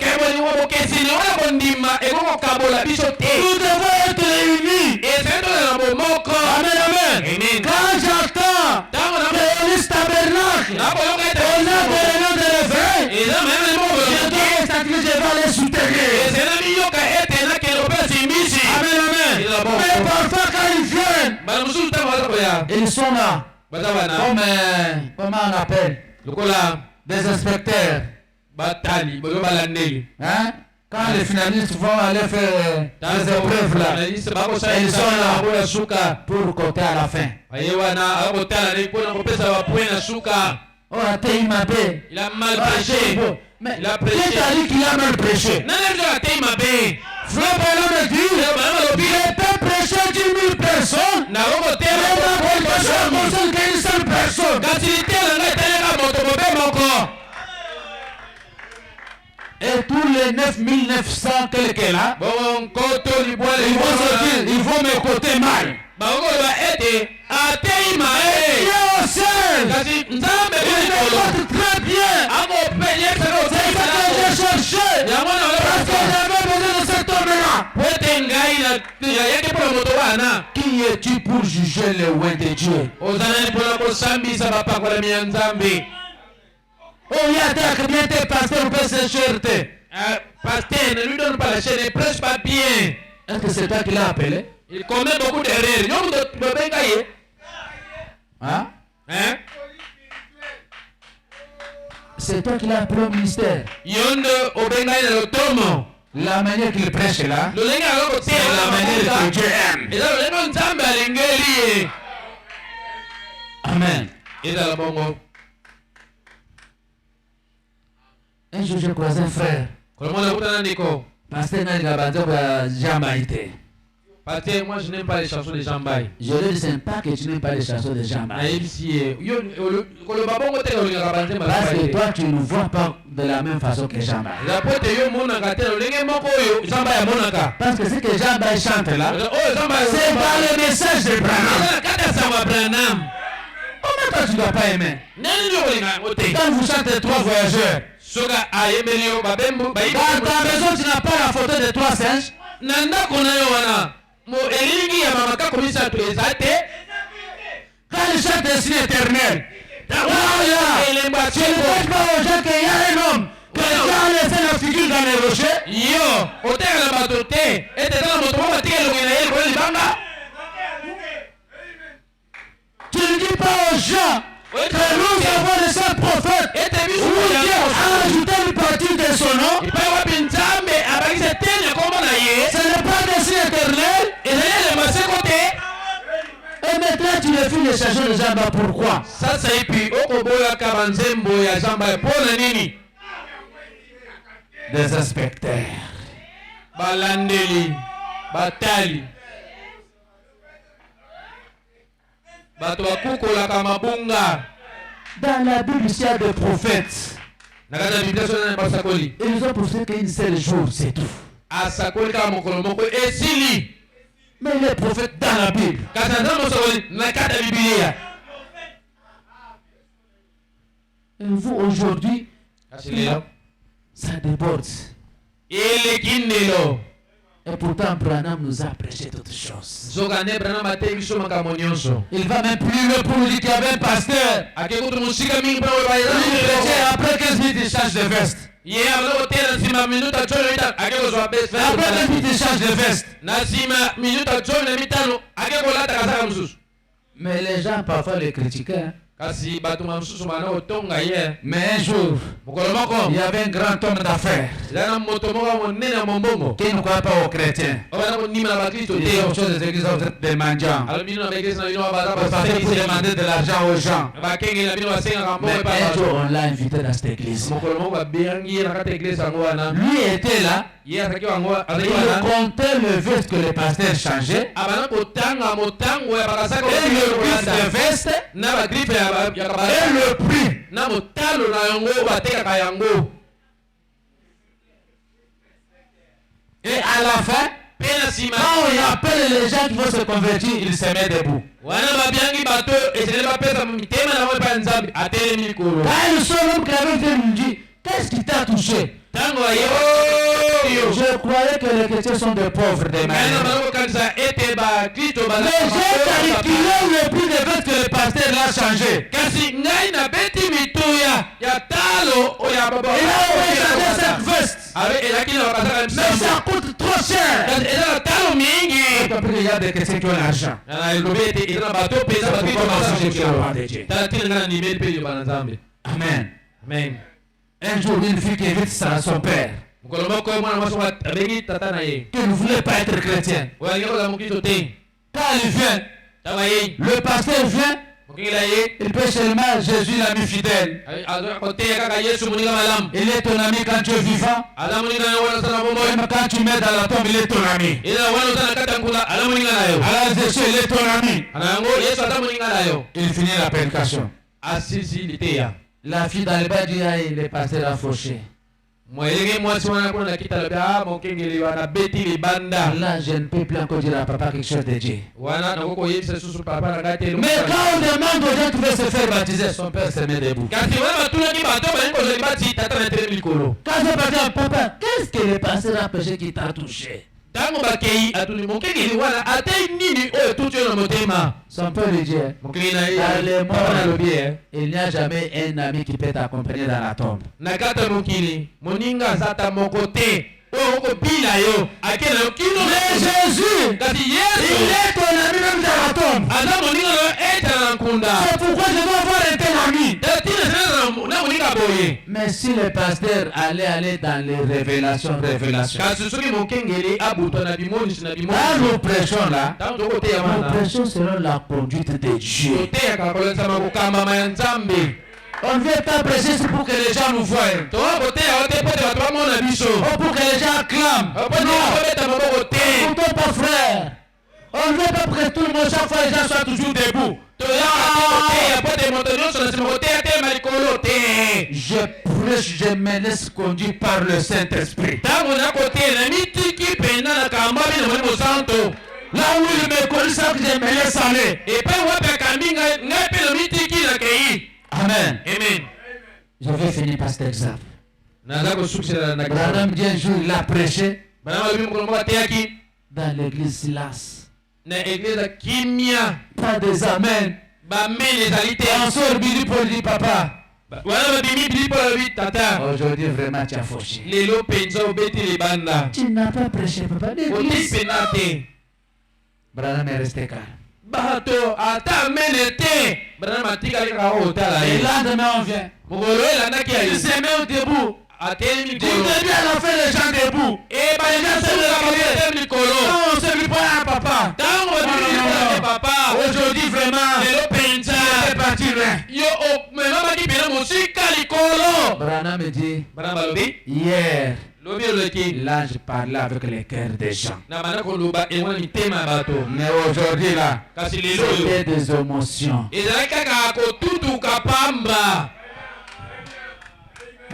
devons être unis. Amen, amen. Quand j'entends l'église tabernacle, on a des noms de réveil. Je dois que je vais les soutenir. Amen, amen. Mais parfois quand ils viennent, ils sont là. Comme, comment on appelle? Des inspecteurs. Hein? Quand les finalistes vont aller faire des épreuves là, ils sont là pour compter à la fin. Oh, il a mal prêché. Mais qui t'a dit qu'il a mal prêché? Frère Branham me dit, il peut prêcher 10 000 personnes, mais il va prêcher qu'une seule personne. Et tous les 9900 quelques là, ils vont me côté mal. Dieu seul, il me porte très bien. C'est ça que j'ai cherché. Parce que j'avais besoin de cet homme-là. Qui es-tu pour juger le loin de Dieu? Oh, il y a bien tes pasteurs peut se chercher. Pasteur, ne lui donne pas la chaîne, ne prêche pas bien. Est-ce que c'est toi qui l'as appelé? Il commet beaucoup d'erreurs. Hein? Hein? C'est toi qui l'as appelé au ministère. La manière qu'il prêche là, c'est la manière que Dieu aime. Amen. Un jour, j'ai croisé un frère. Pasteur Jean-Baïté. Pasteur, moi je n'aime pas les chansons de Jean-Baï. Je lui dis, c'est pas que tu n'aimes pas les chansons de Jean-Baï. Parce que toi, tu ne vois pas de la même façon que Jean-Baï. Parce que ce que Jean-Baï chante là, c'est pas le message de Branham. Comment toi tu ne dois pas aimer? Quand vous chantez 3 voyageurs, dans ta maison tu n'as pas la photo de 3 singes. Quand ils chantent des signes éternels, tu ne dis pas aux gens qu'il y a un homme qui a laissé la figure dans les rochers. Tu ne dis pas aux gens que nous avons laissé un prophète où Dieu a ajouté une partie de son nom. Ce n'est pas des signes éternels. Et maintenant tu les fais les chansons de Jean-Baï. Pourquoi? Des inspecteurs. Dans la Bible, il y a des prophètes. Ils ont poussé qu'un seul jour, c'est tout. Mais les prophètes dans la Bible. Et vous aujourd'hui, ça déborde. Et pourtant, Branham nous a prêché toutes choses. Il va même plus le pour lui qui avait un pasteur. Il prêchait après 15 minutes, il change de veste. Après 15 minutes, il change de veste. Mais les gens parfois le critiquaient. Mais un jour, il y avait un grand homme d'affaires qui ne croit pas aux chrétiens et aux choses des églises des mendiants. Parce qu'il demandait de l'argent aux gens. Mais un jour, on l'a invité dans cette église. Lui était là. Il comptait le veste que le pasteur changeait. Et le griffe de veste. Et le prix. Et à la fin, quand on appelle les gens qui vont se convertir, ils se mettent debout. Quand le seul homme qui avait fait lui dit, qu'est-ce qui t'a touché? Je croyais que les chrétiens sont des pauvres, des malades. Mais j'ai calculé le prix de veste que le pasteur l'a changé. Il a changé cette veste. Mais ça coûte trop cher. Il y a des chrétiens qui ont l'argent. Amen. Amen. Un jour, une fille qui invite son père, qui ne voulait pas être chrétien. Quand il vient, le pasteur vient, il peut seulement Jésus l'ami fidèle. Il est ton ami quand tu es vivant. Même quand tu mets dans la tombe, il est ton ami. Alors Jésus, il est ton ami. Il finit la prédication. La fille dans le bas dit, le pasteur a fauché. Là, je ne peux plus encore dire à papa quelque chose de Dieu. Mais quand on demande aux gens de se faire baptiser, son père se met debout. Quand je dis à papa, qu'est-ce que le pasteur a péché qui t'a touché? Son père lui dit, il n'y a jamais un ami qui peut t'accompagner dans la tombe. Mais Jésus, il est ton ami même dans la tombe. C'est pourquoi je dois avoir un tel ami. Mais si le pasteur allait dans les révélations, nous prêchons là, nous prêchons selon la conduite de Dieu. On ne vient pas prêcher pour que les gens nous voient. Ou pour que les gens acclament. Non, pourtant pas frère. On ne veut pas que tout le monde, chaque fois les gens soient toujours debout. Je prêche, je me laisse conduire par le Saint-Esprit. Là où il me conduit, ça que je me laisse aller. Amen. Amen. Je vais finir par cet exemple. Branham dit un jour, il a prêché dans l'église Silas. Pas des amens. On sort Billy pour dire papa. Aujourd'hui vraiment tu as fauché. Tu n'as pas prêché papa d'église. Branham est resté calme. Et le lendemain on vient. Il se met au debout. Du début à la fin les gens debout. Les gens se mettent non, on se lui prend à papa. Aujourd'hui vraiment c'est parti Branham me dit hier l'ange parlait avec les cœurs des gens. Mais aujourd'hui là, c'était des émotions.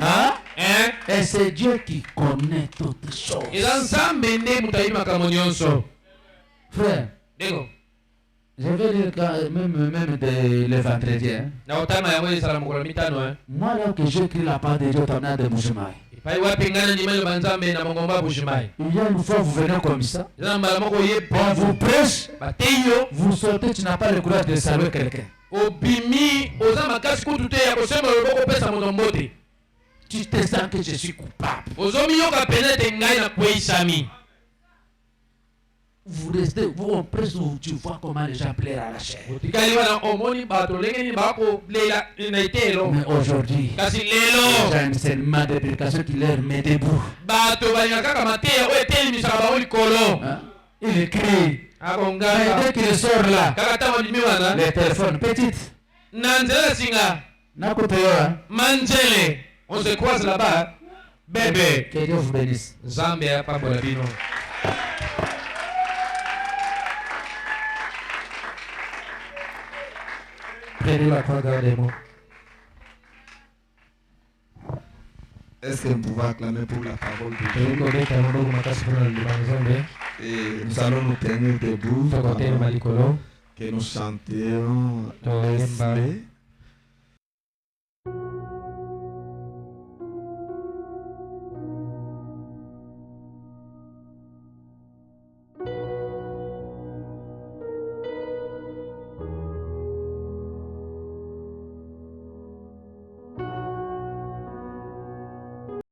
Hein? Et c'est Dieu qui connaît toutes choses. Frère, je vais dire même les vendredis. Moi là que j'écris la part de Dieu, t'en as des mouchemailles. Il y a une fois vous venez comme ça, on vous prêche, vous sortez, tu n'as pas le courage de saluer quelqu'un. Tu te sens que je suis coupable. Vous restez, vous prêche où tu vois comment les gens plairent à la chair. Mais aujourd'hui, j'ai un enseignement de prédication qui leur met debout. Il crie. Mais dès qu'il sort là, les téléphones petites. On se croise là-bas. Bébé. Que Dieu vous bénisse. Zambia, pas Bolabino. Prenez la croix, gardez-moi. Est-ce que nous pouvons acclamer pour la parole de Dieu? Et nous allons nous tenir debout. Que nous chantions.